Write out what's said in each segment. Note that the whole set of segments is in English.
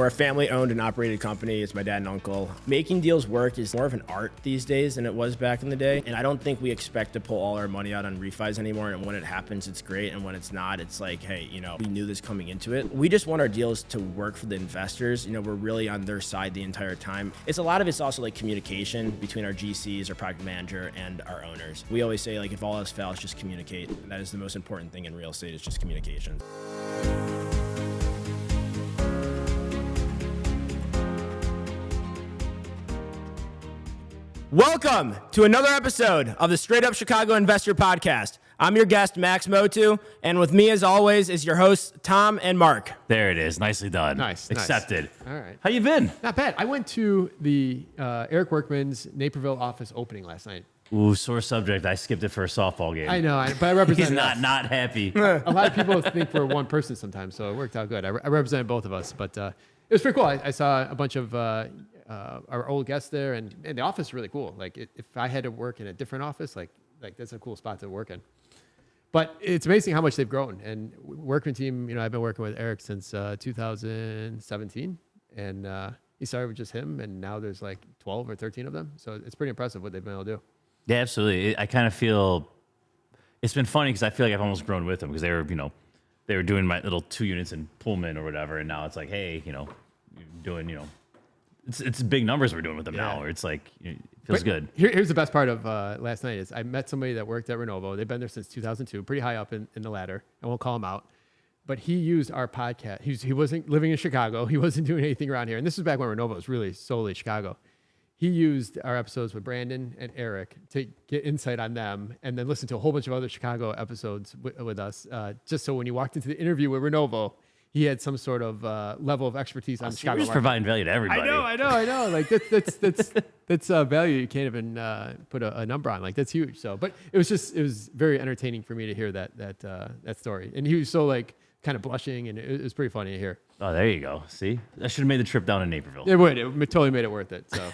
We're a family-owned and operated company. It's my dad and uncle. Making deals work is more of an art these days than it was back in the day. And I don't think we expect to pull all our money out on refis anymore. And when it happens, it's great. And when it's not, it's like, hey, we knew this coming into it. We just want our deals to work for the investors. We're really on their side the entire time. A lot of it's also like communication between our GCs, our product manager, and our owners. We always say, like, if all else fails, just communicate. And that is the most important thing in real estate, is just communication. Welcome to another episode of the Straight Up Chicago Investor Podcast. I'm your guest, Max Motew, and with me, as always, is your hosts, Tom and Mark. There it is. Nicely done. Nice. Accepted. All right. How you been? Not bad. I went to the Eric Workman's Naperville office opening last night. Ooh, sore subject. I skipped it for a softball game. I know, but I represented He's us. not happy. A lot of people think we're one person sometimes, so it worked out good. I represented both of us, but it was pretty cool. I saw a bunch of our old guests there, and the office is really cool. Like, if I had to work in a different office, like that's a cool spot to work in. But it's amazing how much they've grown. And Workman team, I've been working with Eric since 2017, and he started with just him, and now there's like 12 or 13 of them. So it's pretty impressive what they've been able to do. Yeah, absolutely. I kind of feel it's been funny because I feel like I've almost grown with them, because they were doing my little 2 units in Pullman or whatever, and now it's like, hey, doing it's big numbers we're doing with them now. Where it's like, it feels good. Here's the best part of last night is I met somebody that worked at Renovo. They've been there since 2002, pretty high up in the ladder. I won't call him out, but he used our podcast. He wasn't living in Chicago. He wasn't doing anything around here. And this was back when Renovo was really solely Chicago. He used our episodes with Brandon and Eric to get insight on them, and then listen to a whole bunch of other Chicago episodes with us, just so when you walked into the interview with Renovo, he had some sort of level of expertise on Chicago. You're just providing value to everybody. I know. Like that's value you can't even put a number on. Like, that's huge. So, but it was very entertaining for me to hear that story. And he was so like kind of blushing, and it was pretty funny to hear. Oh, there you go. See, I should have made the trip down to Naperville. It would. It totally made it worth it. So,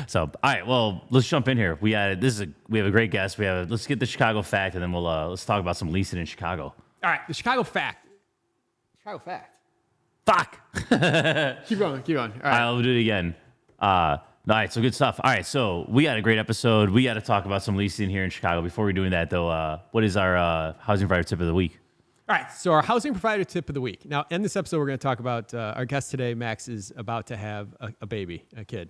so all right. Well, let's jump in here. We have a great guest. Let's get the Chicago fact, and then let's talk about some leasing in Chicago. All right, the Chicago fact. Fuck. Keep going. All right. I'll do it again. All right, so good stuff. All right, so we got a great episode. We got to talk about some leasing here in Chicago. Before we doing that, though, what is our housing provider tip of the week? All right, so our housing provider tip of the week. Now, in this episode, we're going to talk about our guest today. Max is about to have a baby, a kid.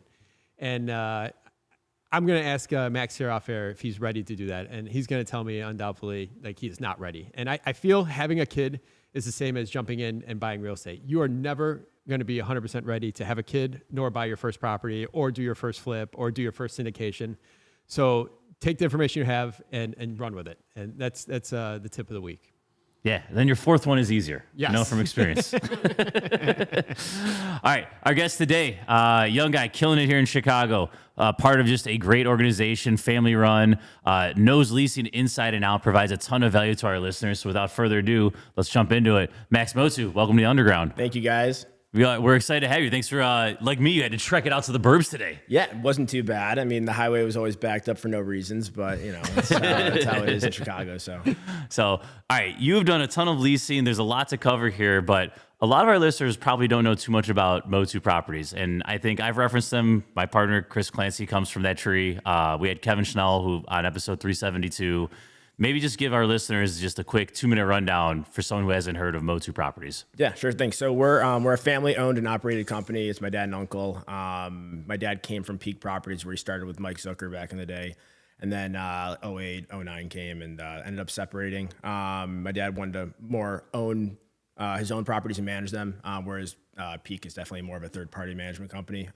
And I'm going to ask Max here off air if he's ready to do that. And he's going to tell me undoubtedly, like, he's not ready. And I feel having a kid is the same as jumping in and buying real estate. You are never going to be 100% ready to have a kid, nor buy your first property, or do your first flip, or do your first syndication. So take the information you have and run with it. And that's the tip of the week. Yeah, then your fourth one is easier. Yes. From experience. All right, our guest today, young guy killing it here in Chicago, part of just a great organization, family run, knows leasing inside and out, provides a ton of value to our listeners. So without further ado, let's jump into it. Max Motew, welcome to the Underground. Thank you, guys. We're excited to have you. Thanks for, like me, you had to trek it out to the burbs today. Yeah, it wasn't too bad. I mean, the highway was always backed up for no reasons, but, that's how it is in Chicago. So, all right, you've done a ton of leasing. There's a lot to cover here, but a lot of our listeners probably don't know too much about Mo2 Properties. And I think I've referenced them. My partner, Chris Clancy, comes from that tree. We had Kevin Schnell, who on episode 372. Maybe just give our listeners just a quick 2-minute rundown for someone who hasn't heard of Mo2 Properties. Yeah, sure thing. So we're a family-owned and operated company. It's my dad and uncle. My dad came from Peak Properties, where he started with Mike Zucker back in the day. And then 08, 09 came and ended up separating. My dad wanted to more own his own properties and manage them, whereas Peak is definitely more of a third-party management company.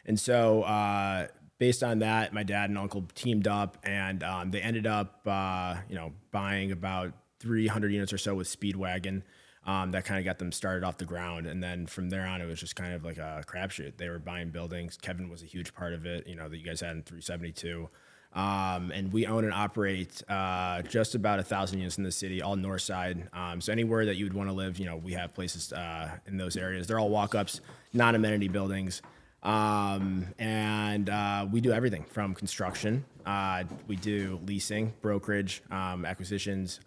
And so based on that, my dad and uncle teamed up, and they ended up, buying about 300 units or so with Speedwagon. That kind of got them started off the ground. And then from there on, it was just kind of like a crapshoot. They were buying buildings. Kevin was a huge part of it, that you guys had in 372. And we own and operate just about 1,000 units in the city, all north side. So anywhere that you would want to live, we have places in those areas. They're all walk-ups, non-amenity buildings. And we do everything from construction. We do leasing, brokerage, acquisitions.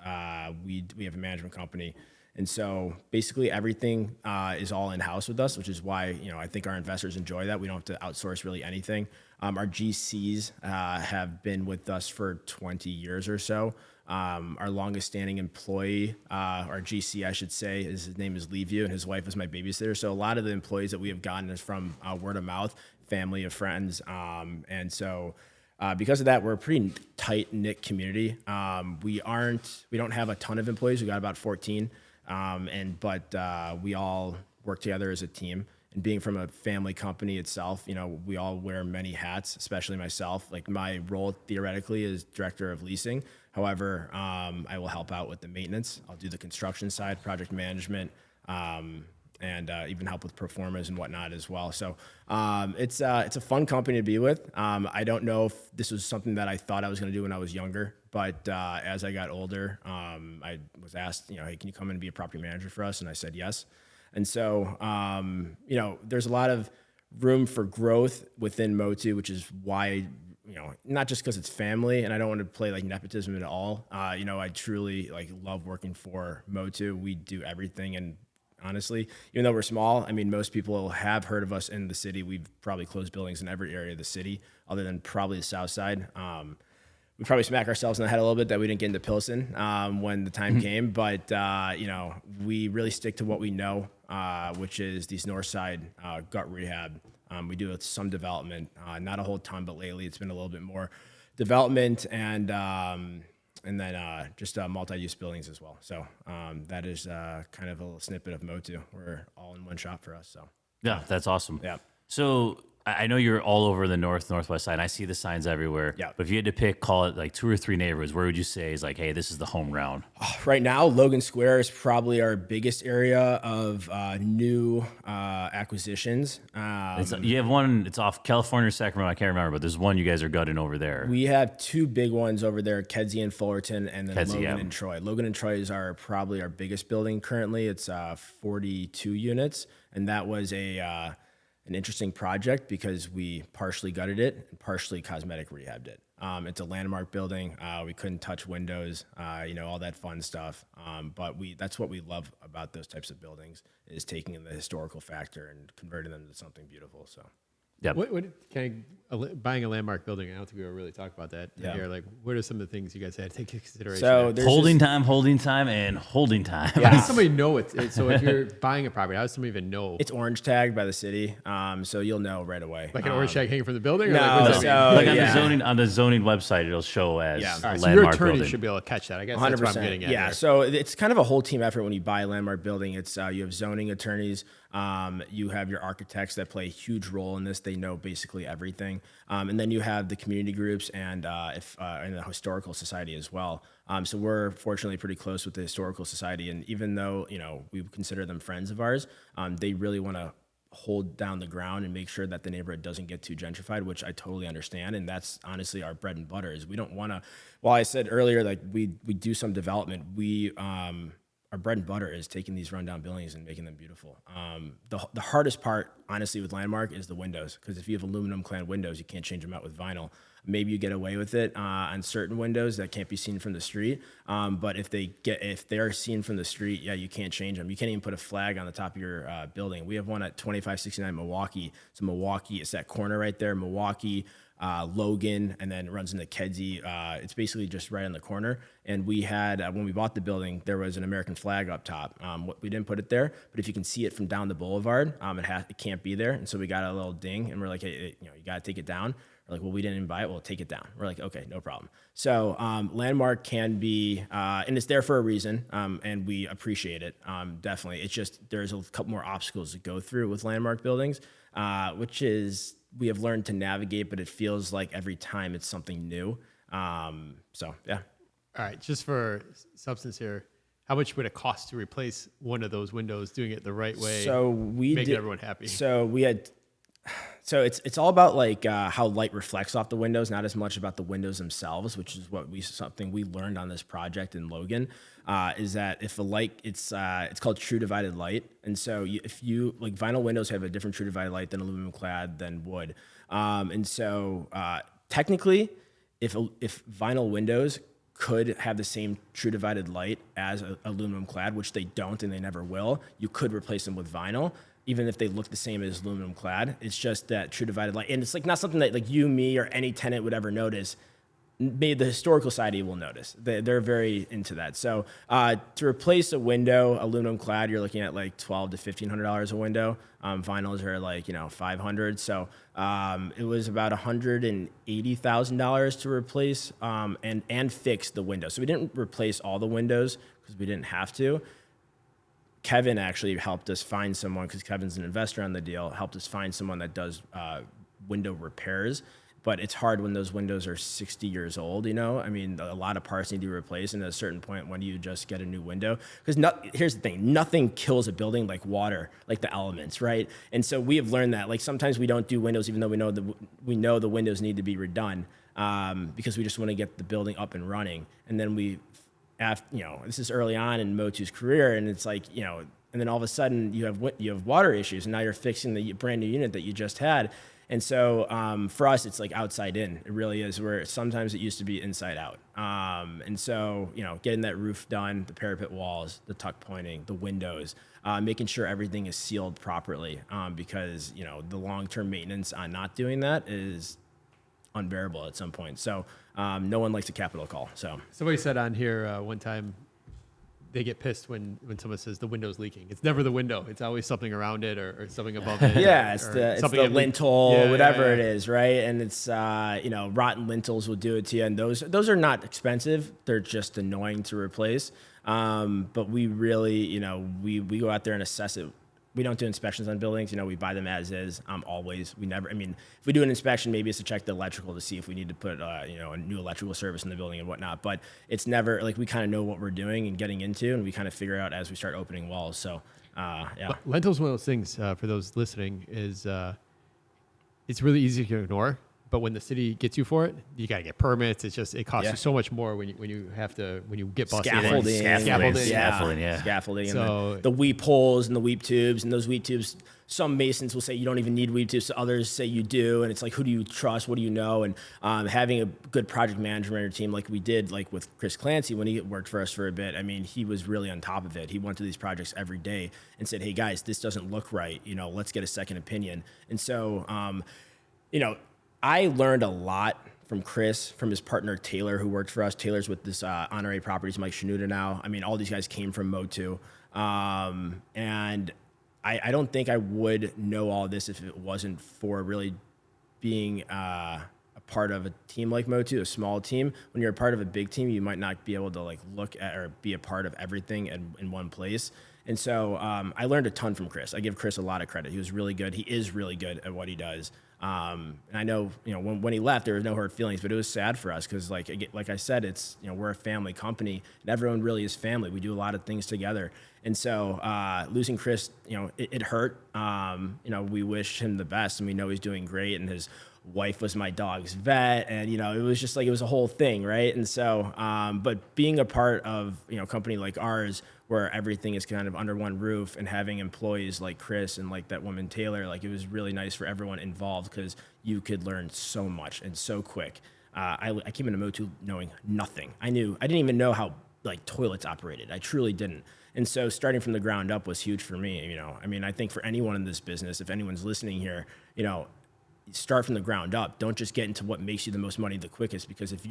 We have a management company. And so basically everything is all in-house with us, which is why, I think our investors enjoy that. We don't have to outsource really anything. Our GCs have been with us for 20 years or so. Our longest standing employee, our GC, I should say, his name is Leeview, and his wife is my babysitter. So a lot of the employees that we have gotten is from word of mouth, family of friends. And so because of that, we're a pretty tight knit community. We don't have a ton of employees. We got about 14. But we all work together as a team. And being from a family company itself, we all wear many hats, especially myself. Like my role theoretically is director of leasing. However, I will help out with the maintenance. I'll do the construction side, project management, and even help with pro-formas and whatnot as well. So it's a fun company to be with. I don't know if this was something that I thought I was going to do when I was younger, but as I got older, I was asked, hey, can you come in and be a property manager for us? And I said yes. And so, there's a lot of room for growth within Motew, which is why, not just because it's family, and I don't want to play like nepotism at all. I truly love working for Motew. We do everything, and honestly, even though we're small, most people have heard of us in the city. We've probably closed buildings in every area of the city, other than probably the south side. We probably smack ourselves in the head a little bit that we didn't get into Pilsen when the time came, but we really stick to what we know, which is these north side gut rehab. We do some development, not a whole ton, but lately it's been a little bit more development and then just multi-use buildings as well. So that is kind of a little snippet of Motew. We're all in one shop for us. So Yeah, that's awesome. yeah. So I know you're all over the northwest side. I see the signs everywhere. Yeah. But if you had to pick, call it like 2 or 3 neighborhoods, where would you say is like, hey, this is the home ground? Right now, Logan Square is probably our biggest area of new acquisitions. You have one, it's off California or Sacramento, I can't remember, but there's one you guys are gutting over there. We have 2 big ones over there, Kedzie and Fullerton, and then Kedzie, Logan yeah. and Troy. Logan and Troy is probably our biggest building currently. It's 42 units, and that was an interesting project because we partially gutted it and partially cosmetic rehabbed it. It's a landmark building. We couldn't touch windows, all that fun stuff. But that's what we love about those types of buildings is taking in the historical factor and converting them to something beautiful. So. Yep. Buying a landmark building, I don't think we ever really talked about that here. Like, what are some of the things you guys had to take into consideration? So there's holding time, and holding time. How does somebody know it? So if you're buying a property, how does somebody even know? It's orange tagged by the city, so you'll know right away. Like an orange tag hanging from the building? Or no, like, what does that mean? Like yeah. on the zoning website, it'll show as Yeah. a All right, so your landmark attorney building. should be able to catch that. I guess 100%. that's what I'm getting at. Yeah, here. so it's kind of a whole team effort when you buy a landmark building. It's you have zoning attorneys, you have your architects that play a huge role in this. They know basically everything, and then you have the community groups and the historical society as well. So we're fortunately pretty close with the historical society, and even though we consider them friends of ours, they really want to hold down the ground and make sure that the neighborhood doesn't get too gentrified, which I totally understand. And that's honestly our bread and butter is we don't want to, while I said earlier, like we do some development, our bread and butter is taking these rundown buildings and making them beautiful. The hardest part, honestly, with Landmark is the windows, because if you have aluminum clad windows, you can't change them out with vinyl. Maybe you get away with it on certain windows that can't be seen from the street. But if they're seen from the street, yeah, you can't change them. You can't even put a flag on the top of your building. We have one at 2569 Milwaukee. So Milwaukee, it's that corner right there, Milwaukee, Logan, and then runs into Kedzie. It's basically just right on the corner. And we had, when we bought the building, there was an American flag up top. We didn't put it there, but if you can see it from down the boulevard, it can't be there. And so we got a little ding, and we're like, hey, you got to take it down. We're like, well, we didn't even buy it. We'll take it down. We're like, okay, no problem. So Landmark can be, and it's there for a reason, and we appreciate it, definitely. It's just there's a couple more obstacles to go through with Landmark buildings, which is we have learned to navigate, but it feels like every time it's something new. So, yeah. All right, just for substance here, how much would it cost to replace one of those windows, doing it the right way, So we making did, everyone happy? So we had... So it's all about like how light reflects off the windows, not as much about the windows themselves, which is something we learned on this project in Logan, is that if a light, it's called true divided light, and so if you like vinyl windows have a different true divided light than aluminum clad than wood, and so technically, if vinyl windows could have the same true divided light as aluminum clad, which they don't and they never will. You could replace them with vinyl, even if they look the same as aluminum clad. It's just that true divided light. And it's like not something that like you, me, or any tenant would ever notice. Maybe the historical society will notice. They're very into that. So to replace a window, aluminum clad, you're looking at like $1,200 to $1,500 a window. Vinyls are like, $500. So it was about $180,000 to replace and fix the window. So we didn't replace all the windows because we didn't have to. Kevin actually helped us find someone, because Kevin's an investor on the deal, helped us find someone that does window repairs. But it's hard when those windows are 60 years old, I mean, a lot of parts need to be replaced, and at a certain point, when do you just get a new window? Because here's the thing, nothing kills a building like water, like the elements, right? And so we have learned that. Like sometimes we don't do windows, even though we know the windows need to be redone, because we just want to get the building up and running. And then this is early on in Mo2's career, and it's like, and then all of a sudden you have water issues, and now you're fixing the brand new unit that you just had. And so for us, it's like outside in. It really is, where sometimes it used to be inside out. And so, getting that roof done, the parapet walls, the tuck pointing, the windows, making sure everything is sealed properly, because, the long-term maintenance on not doing that is unbearable at some point. So no one likes a capital call. So Somebody said on here one time, they get pissed when someone says the window's leaking. It's never the window. It's always something around it or something above it. Yeah, it's the lintel, whatever it is, right? And it's, rotten lintels will do it to you. And those are not expensive. They're just annoying to replace. But we really, we go out there and assess it. We don't do inspections on buildings. We buy them as is. Always. If we do an inspection, maybe it's to check the electrical to see if we need to put, a new electrical service in the building and whatnot. But it's never like we kind of know what we're doing and getting into, and we kind of figure out as we start opening walls. So, yeah. Lentil's one of those things for those listening is it's really easy to ignore. But when the city gets you for it, you got to get permits. It's just, it costs you so much more when you get busted. Scaffolding. So, and the weep holes and the weep tubes, and those weep tubes, some masons will say you don't even need weep tubes. Others say you do. And it's like, who do you trust? What do you know? And having a good project management team like we did, like with Chris Clancy, when he worked for us for a bit, he was really on top of it. He went to these projects every day and said, hey guys, this doesn't look right. Let's get a second opinion. And so, I learned a lot from Chris, from his partner Taylor, who worked for us. Taylor's with this Honorary Properties, Mike Shanuda now. All these guys came from Motew. And I don't think I would know all this if it wasn't for really being a part of a team like Motew, a small team. When you're a part of a big team, you might not be able to look at or be a part of everything in one place. And so I learned a ton from Chris. I give Chris a lot of credit. He was really good. He is really good at what he does. And I know, when he left, there was no hurt feelings, but it was sad for us because, like I said, it's, we're a family company, and everyone really is family. We do a lot of things together. And so losing Chris, it hurt. We wish him the best, and we know he's doing great, and his wife was my dog's vet, and it was just like it was a whole thing, right? And so, but being a part of a company like ours, where everything is kind of under one roof, and having employees like Chris and like that woman Taylor, it was really nice for everyone involved because you could learn so much and so quick. I came into Motew knowing nothing. I didn't even know how toilets operated. I truly didn't. And so starting from the ground up was huge for me. I think for anyone in this business, if anyone's listening here, start from the ground up. Don't just get into what makes you the most money the quickest, because if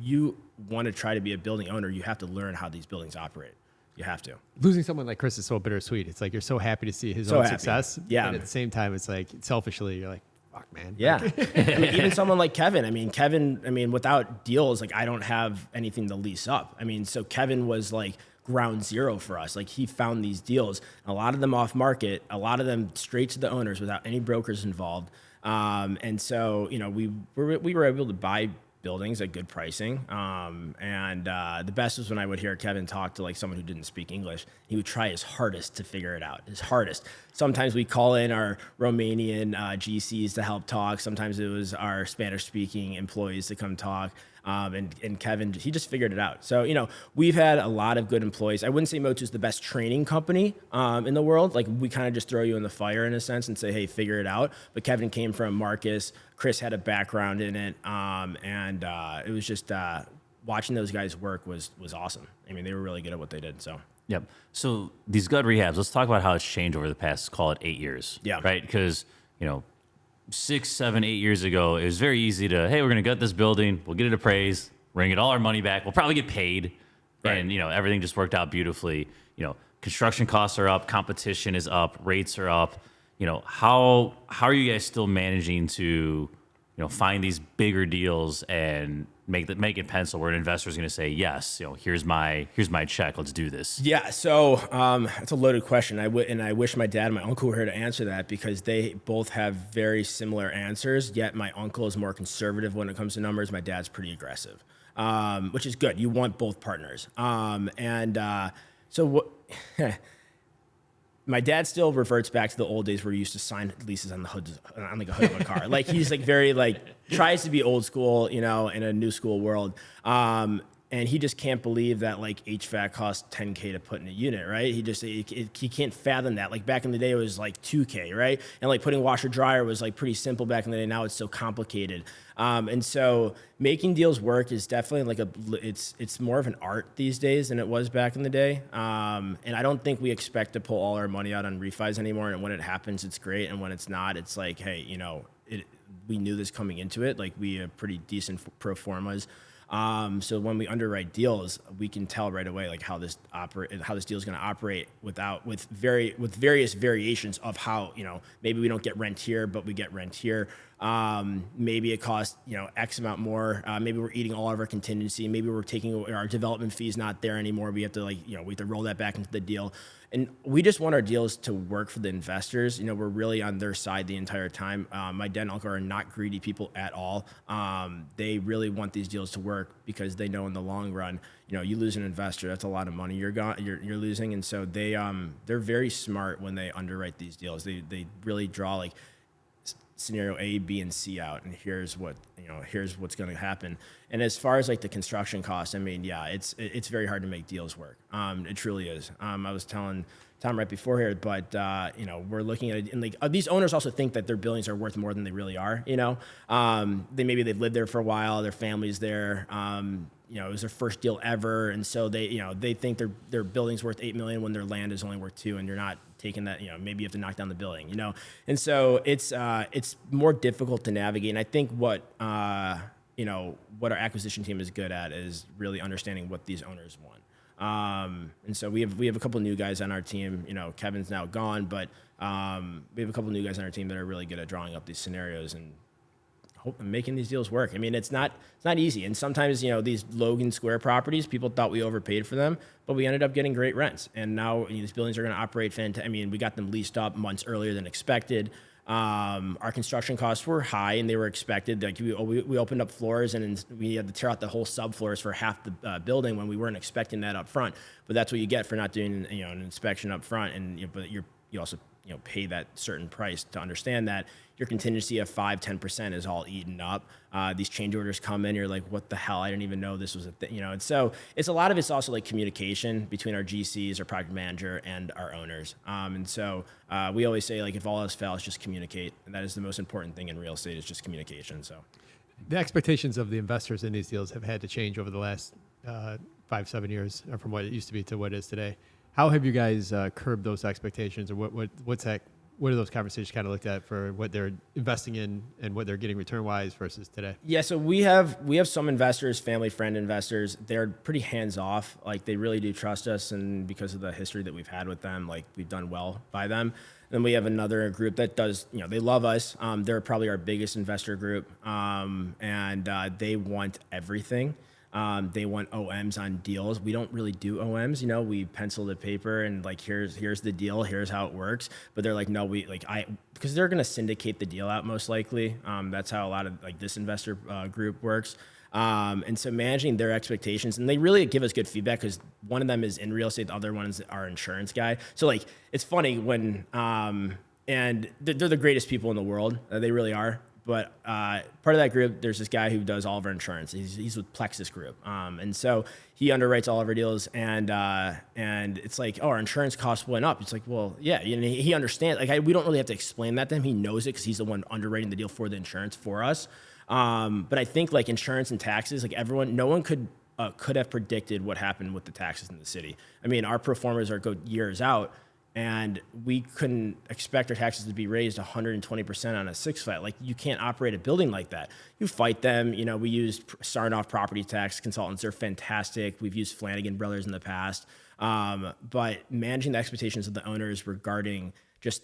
you want to try to be a building owner, you have to learn how these buildings operate. You have to. Losing someone like Chris is so bittersweet. It's like you're so happy to see his own success. Yeah. And at the same time, it's like selfishly, you're like, fuck, man. Yeah. Even someone like Kevin. Kevin, without deals, I don't have anything to lease up. So Kevin was ground zero for us. He found these deals, a lot of them off market, a lot of them straight to the owners without any brokers involved. And so, we were able to buy buildings at good pricing. And the best was when I would hear Kevin talk to someone who didn't speak English. He would try his hardest to figure it out, his hardest. Sometimes we call in our Romanian GCs to help talk. Sometimes it was our Spanish speaking employees to come talk. And Kevin, he just figured it out. So, we've had a lot of good employees. I wouldn't say Motew is the best training company in the world. We kind of just throw you in the fire in a sense and say, hey, figure it out. But Kevin came from Marcus. Chris had a background in it. And it was just watching those guys work was awesome. I mean, they were really good at what they did. So. Yep. So these gut rehabs, let's talk about how it's changed over the past, call it 8 years. Yeah. Right? Because, 6, 7, 8 years ago, it was very easy to, hey, we're going to gut this building. We'll get it appraised. We're going to get all our money back. We'll probably get paid. Right. And, everything just worked out beautifully. Construction costs are up. Competition is up. Rates are up. How are you guys still managing to, find these bigger deals and make it pencil where an investor is going to say, yes, here's my check. Let's do this. Yeah. So it's a loaded question. I wish my dad and my uncle were here to answer that because they both have very similar answers. Yet my uncle is more conservative when it comes to numbers. My dad's pretty aggressive, which is good. You want both partners. So what? My dad still reverts back to the old days where he used to sign leases on the hood, on like a hood of a car. Like he's like very tries to be old school, in a new school world. And he just can't believe that like HVAC costs $10K to put in a unit, right? He can't fathom that. Like back in the day, it was like $2K, right? And like putting washer dryer was like pretty simple back in the day. Now it's so complicated. And so making deals work is definitely it's more of an art these days than it was back in the day. And I don't think we expect to pull all our money out on refis anymore. And when it happens, it's great. And when it's not, it's like, hey, we knew this coming into it. Like we have pretty decent pro formas. So when we underwrite deals, we can tell right away like how this deal is going to operate with various variations of how maybe we don't get rent here, but we get rent here. Maybe it costs X amount more. Maybe we're eating all of our contingency. Maybe we're taking our development fees not there anymore. We have to we have to roll that back into the deal. And we just want our deals to work for the investors. We're really on their side the entire time. My dad and uncle are not greedy people at all. They really want these deals to work because they know in the long run, you lose an investor, that's a lot of money you're losing. And so they're very smart when they underwrite these deals. They really draw like scenario A, B, and C out, and here's what's going to happen. And as far as like the construction costs, I mean, yeah, it's very hard to make deals work. It truly is. I was telling Tom right before here, but we're looking at it, and like these owners also think that their buildings are worth more than they really are. They've lived there for a while, their family's there. It was their first deal ever, and so they think their building's worth $8 million when their land is only worth $2 million, and you're not taking that. Maybe you have to knock down the building. And so it's more difficult to navigate. And I think what our acquisition team is good at is really understanding what these owners want. And so we have a couple new guys on our team. Kevin's now gone, but we have a couple new guys on our team that are really good at drawing up these scenarios and making these deals work. I mean, it's not easy. And sometimes, these Logan Square properties, people thought we overpaid for them, but we ended up getting great rents. And now these buildings are going to operate fantastic. I mean, we got them leased up months earlier than expected. Our construction costs were high and they were expected. Like we opened up floors and we had to tear out the whole subfloors for half the building when we weren't expecting that up front. But that's what you get for not doing an inspection up front. And but you also pay that certain price to understand that your contingency of 5-10% is all eaten up. These change orders come in, you're like, what the hell? I didn't even know this was a thing, And so it's a lot of it's also like communication between our GCs, our project manager, and our owners. And so we always say like, if all else fails, just communicate. And that is the most important thing in real estate is just communication. So the expectations of the investors in these deals have had to change over the last 5-7 years from what it used to be to what it is today. How have you guys curbed those expectations, or what's that? What are those conversations kind of looked at for what they're investing in and what they're getting return wise versus today? Yeah, so we have some investors, family friend investors. They're pretty hands off. Like they really do trust us, and because of the history that we've had with them, like we've done well by them. Then we have another group that does, they love us. They're probably our biggest investor group, and they want everything. They want OMs on deals. We don't really do OMs, we pencil the paper and like, here's the deal, here's how it works. But they're like, no, because they're going to syndicate the deal out most likely. That's how a lot of like this investor group works. And so managing their expectations, and they really give us good feedback because one of them is in real estate, the other one is our insurance guy. So like, it's funny when, and they're the greatest people in the world. They really are. But part of that group, there's this guy who does all of our insurance. He's with Plexus Group, and so he underwrites all of our deals. And it's like, oh, our insurance costs went up. It's like, well, yeah, he understands. Like we don't really have to explain that to him. He knows it because he's the one underwriting the deal for the insurance for us. But I think like insurance and taxes, like no one could could have predicted what happened with the taxes in the city. I mean, our pro formas are go years out, and we couldn't expect our taxes to be raised 120% on a six flat. Like, you can't operate a building like that. You fight them. You know, we used Sarnoff property tax consultants. They're fantastic. We've used Flanagan Brothers in the past. But managing the expectations of the owners regarding just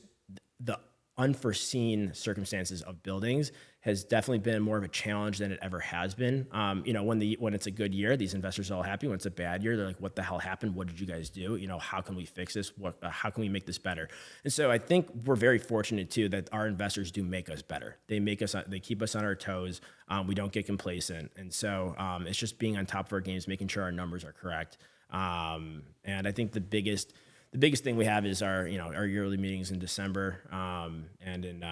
the unforeseen circumstances of buildings has definitely been more of a challenge than it ever has been. You know, when it's a good year, these investors are all happy. When it's a bad year, they're like, what the hell happened? What did you guys do? You know, how can we fix this? How can we make this better? And so I think we're very fortunate too, that our investors do make us better. They keep us on our toes. We don't get complacent. And so it's just being on top of our games, making sure our numbers are correct. And I think the biggest thing we have is our yearly meetings in December, and in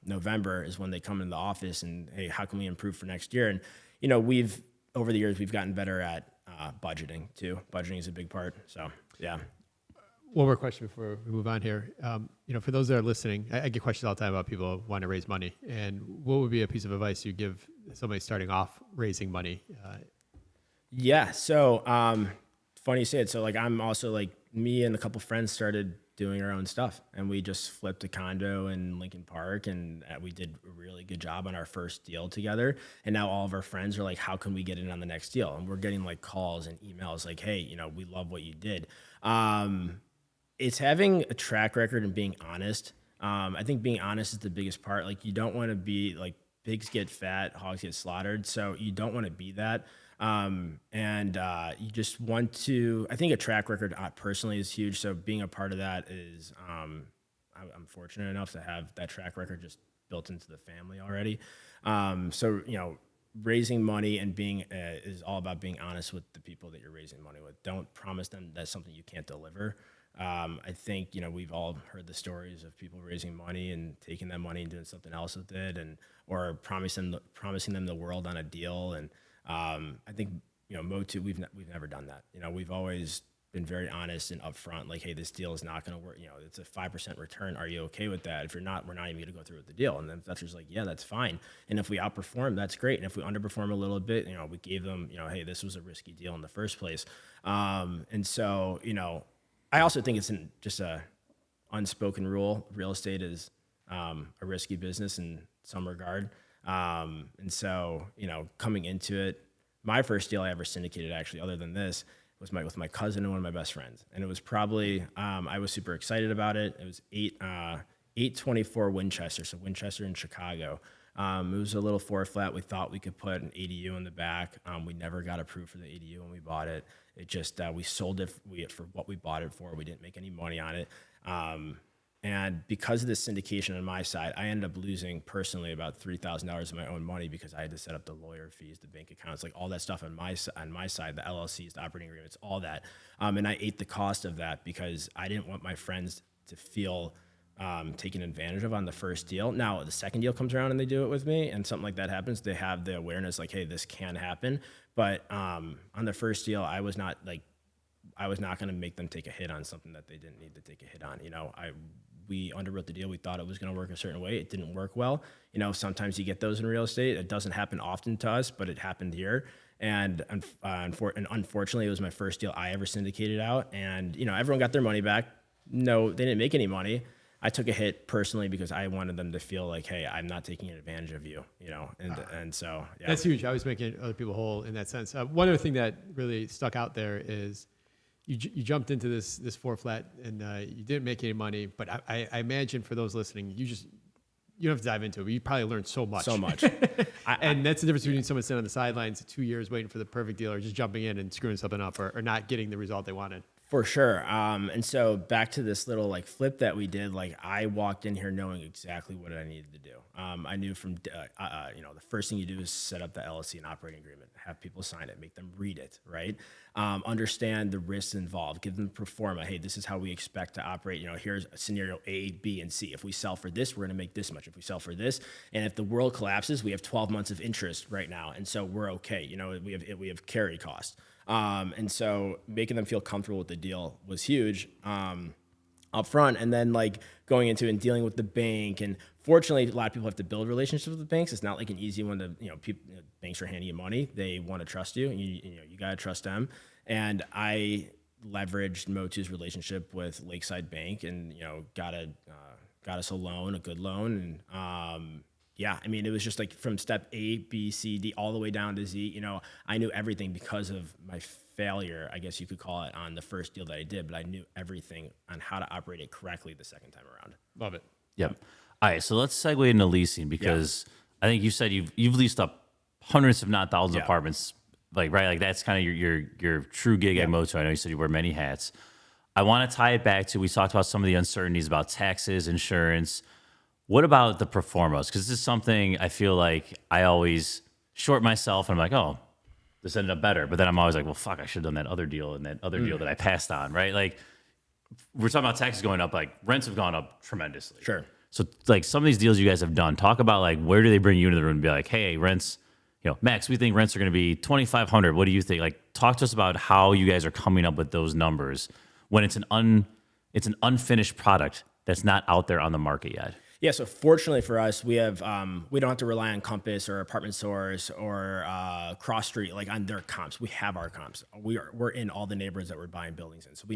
November is when they come into the office and, hey, how can we improve for next year? And, you know, over the years, we've gotten better at budgeting too. Budgeting is a big part. So, yeah. One more question before we move on here. You know, for those that are listening, I get questions all the time about people who want to raise money. And what would be a piece of advice you give somebody starting off raising money? Yeah. So, funny you say it. So, like, I'm also like, me and a couple friends started doing our own stuff, and we just flipped a condo in Lincoln Park, and we did a really good job on our first deal together. And now all of our friends are like, how can we get in on the next deal? And we're getting like calls and emails like, hey, you know, we love what you did. It's having a track record and being honest. I think being honest is the biggest part. Like, you don't want to be like, pigs get fat, hogs get slaughtered. So you don't want to be that. You just want to, I think a track record personally is huge. So being a part of that is, I'm fortunate enough to have that track record just built into the family already. So, you know, raising money and being, is all about being honest with the people that you're raising money with. Don't promise them that's something you can't deliver. I think, you know, we've all heard the stories of people raising money and taking that money and doing something else with it, or promising them the world on a deal. And, I think, you know, Mo2, we've never done that. You know, we've always been very honest and upfront. Like, hey, this deal is not going to work. You know, it's a 5% return. Are you okay with that? If you're not, we're not even going to go through with the deal. And then that's just like, yeah, that's fine. And if we outperform, that's great. And if we underperform a little bit, you know, we gave them, you know, hey, this was a risky deal in the first place. And so, you know, I also think it's just a unspoken rule. Real estate is a risky business in some regard. And so, you know, coming into it, my first deal I ever syndicated, actually, other than this, was with my cousin and one of my best friends. And it was probably, I was super excited about it. It was 824 Winchester, so Winchester in Chicago. It was a little 4 flat. We thought we could put an ADU in the back. We never got approved for the ADU when we bought it. It just, we sold it for what we bought it for. We didn't make any money on it. And because of this syndication on my side, I ended up losing personally about $3,000 of my own money because I had to set up the lawyer fees, the bank accounts, like all that stuff on my side, the LLCs, the operating agreements, all that. And I ate the cost of that because I didn't want my friends to feel taken advantage of on the first deal. Now, the second deal comes around and they do it with me, and something like that happens, they have the awareness like, hey, this can happen. But on the first deal, I was not going to make them take a hit on something that they didn't need to take a hit on. You know, we underwrote the deal. We thought it was going to work a certain way. It didn't work well. You know, sometimes you get those in real estate. It doesn't happen often to us, but it happened here. And unfortunately, it was my first deal I ever syndicated out. And, you know, everyone got their money back. No, they didn't make any money. I took a hit personally because I wanted them to feel like, hey, I'm not taking advantage of you, you know? And so, yeah. That's huge. I was making other people whole in that sense. One other thing that really stuck out there is you jumped into this 4 flat and you didn't make any money, but I imagine for those listening, you don't have to dive into it, but you probably learned so much. And that's the difference between someone sitting on the sidelines 2 years waiting for the perfect deal or just jumping in and screwing something up or not getting the result they wanted. For sure. And so back to this little like flip that we did, like I walked in here knowing exactly what I needed to do. I knew from, you know, the first thing you do is set up the LLC and operating agreement, have people sign it, make them read it, right? Understand the risks involved, give them the pro forma. Hey, this is how we expect to operate. You know, here's scenario A, B, and C. If we sell for this, we're going to make this much. If we sell for this, and if the world collapses, we have 12 months of interest right now. And so we're okay. You know, we have carry costs. And so making them feel comfortable with the deal was huge. up front, and then like going into and dealing with the bank. And fortunately, a lot of people have to build relationships with banks. It's not like an easy one to, banks are handing you money. They want to trust you, and you got to trust them. And I leveraged Mo2's relationship with Lakeside Bank, and got us a loan, a good loan. And it was just like from step A, B, C, D, all the way down to Z. I knew everything because of my failure, I guess you could call it, on the first deal that I did, but I knew everything on how to operate it correctly the second time around. Love it. Yep. All right, so let's segue into leasing, because I think you said you've leased up hundreds, if not thousands, of apartments. Like, right, like that's kind of your true gig at Motew. I know you said you wear many hats. I want to tie it back to, we talked about some of the uncertainties about taxes, insurance. What about the pro-formas? Because this is something I feel like I always short myself, and I'm like, oh, this ended up better. But then I'm always like, well, fuck, I should have done that other deal and that other deal that I passed on, right? Like, we're talking about taxes going up, like rents have gone up tremendously. Sure. So like some of these deals you guys have done, talk about like, where do they bring you into the room and be like, hey, rents, Max, we think rents are going to be $2,500. What do you think? Like, talk to us about how you guys are coming up with those numbers when it's an unfinished product that's not out there on the market yet. Yeah, so fortunately for us, we have we don't have to rely on Compass or Apartment Source or Cross Street, like on their comps. We have our comps. We're in all the neighborhoods that we're buying buildings in, so we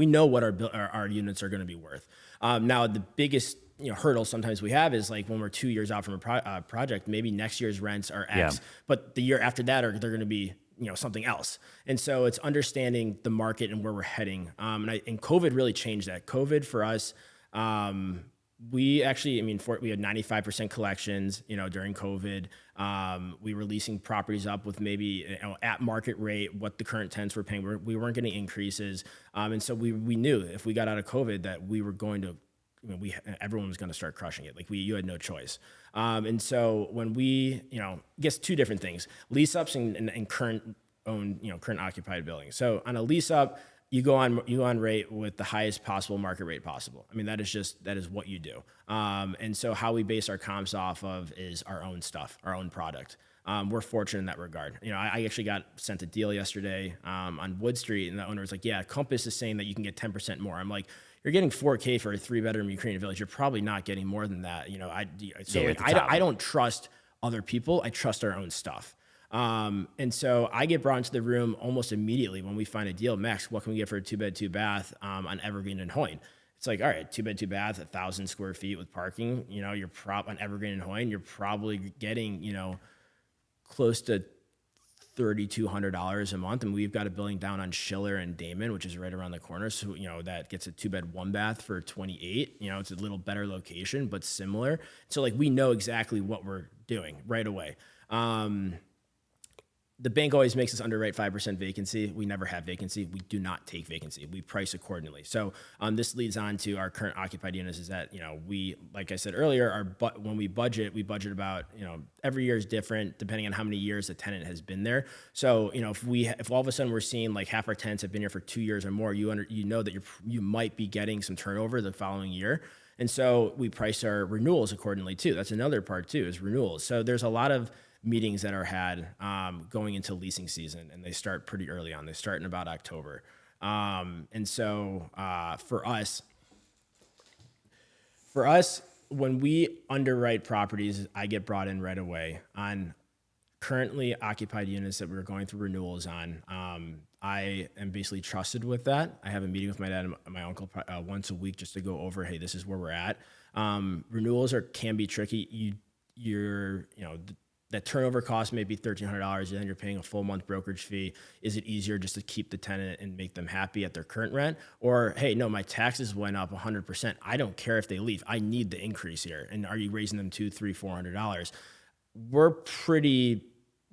know what our units are going to be worth. Now the biggest hurdle sometimes we have is like when we're 2 years out from a project, maybe next year's rents are X, but the year after that they're going to be something else. And so it's understanding the market and where we're heading. And COVID really changed that. COVID for us. We actually, we had 95% collections, during COVID. We were leasing properties up with maybe at market rate, what the current tenants were paying. We weren't getting increases. And so we knew if we got out of COVID that we were going to, everyone was going to start crushing it. Like you had no choice. And so when we, I guess two different things, lease ups and current owned, current occupied buildings. So on a lease up, you go on rate with the highest possible market rate possible. That is what you do. And so how we base our comps off of is our own stuff, our own product. We're fortunate in that regard. I actually got sent a deal yesterday on Wood Street, and the owner was like, yeah, Compass is saying that you can get 10% more. I'm like, you're getting $4K for a 3-bedroom Ukrainian village. You're probably not getting more than that. I don't trust other people. I trust our own stuff. And so I get brought into the room almost immediately when we find a deal. Max, what can we get for a 2-bed, 2-bath on Evergreen and Hoyne? It's like, all right, 2-bed, 2-bath, 1,000 square feet with parking. You're on Evergreen and Hoyne, you're probably getting, close to $3,200 a month. And we've got a building down on Schiller and Damon, which is right around the corner. So, that gets a 2-bed, 1-bath for 28. It's a little better location, but similar. So like, we know exactly what we're doing right away. The bank always makes us underwrite 5% vacancy. We never have vacancy. We do not take vacancy. We price accordingly. So this leads on to our current occupied units is that, we, like I said earlier, when we budget about, every year is different depending on how many years the tenant has been there. So, if all of a sudden we're seeing like half our tenants have been here for 2 years or more, you know that you might be getting some turnover the following year. And so we price our renewals accordingly too. That's another part too, is renewals. So there's a lot of meetings that are had going into leasing season, and they start pretty early on. They start in about October. And so for us, when we underwrite properties, I get brought in right away on currently occupied units that we're going through renewals on. I am basically trusted with that. I have a meeting with my dad and my uncle once a week just to go over, hey, this is where we're at. Renewals can be tricky. That turnover cost may be $1,300, and then you're paying a full month brokerage fee. Is it easier just to keep the tenant and make them happy at their current rent? Or, hey, no, my taxes went up 100%. I don't care if they leave. I need the increase here. And are you raising them $200, $300, $400? We're pretty,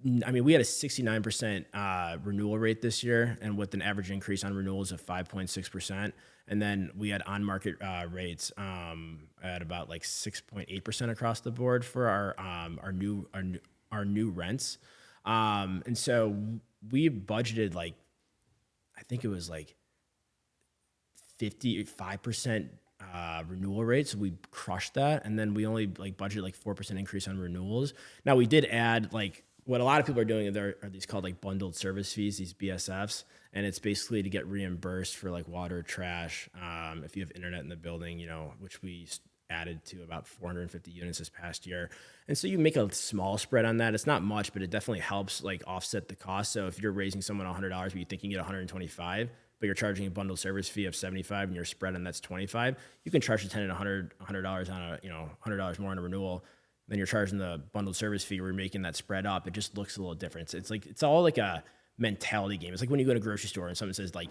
we had a 69% renewal rate this year, and with an average increase on renewals of 5.6%. And then we had on-market rates at about like 6.8% across the board for our new rents. And so we budgeted I think it was 55% renewal rates. We crushed that. And then we only budgeted 4% increase on renewals. Now we did add what a lot of people are doing are these called like bundled service fees, these BSFs. And it's basically to get reimbursed for like water, trash. If you have internet in the building, which we added to about 450 units this past year. And so you make a small spread on that. It's not much, but it definitely helps like offset the cost. So if you're raising someone $100, but you think you get 125, but you're charging a bundled service fee of 75 and your spread on that's 25, you can charge the tenant $100 on a, $100 more on a renewal. Then you're charging the bundled service fee. We're making that spread up. It just looks a little different. It's all like a mentality game. It's like when you go to a grocery store and someone says like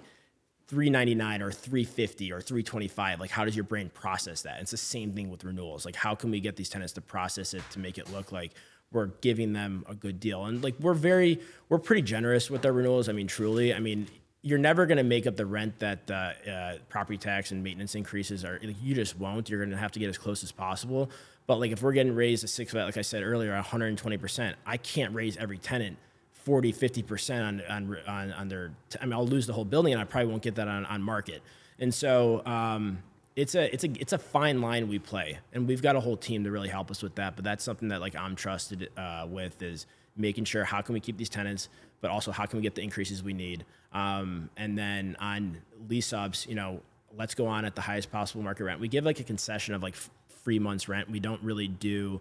$3.99 or $3.50 or $3.25. Like, how does your brain process that? It's the same thing with renewals. Like, how can we get these tenants to process it to make it look like we're giving them a good deal? And like, we're pretty generous with our renewals. I mean, truly. I mean, you're never going to make up the rent that property tax and maintenance increases are. Like, you just won't. You're going to have to get as close as possible. But like, if we're getting raised a 6, like I said earlier, 120%, I can't raise every tenant 40, 50% on their. I mean, I'll lose the whole building, and I probably won't get that on market. And so it's a fine line we play, and we've got a whole team to really help us with that. But that's something that like I'm trusted with, is making sure how can we keep these tenants, but also how can we get the increases we need. And then on lease ups, let's go on at the highest possible market rent. We give like a concession of like free months rent. We don't really do.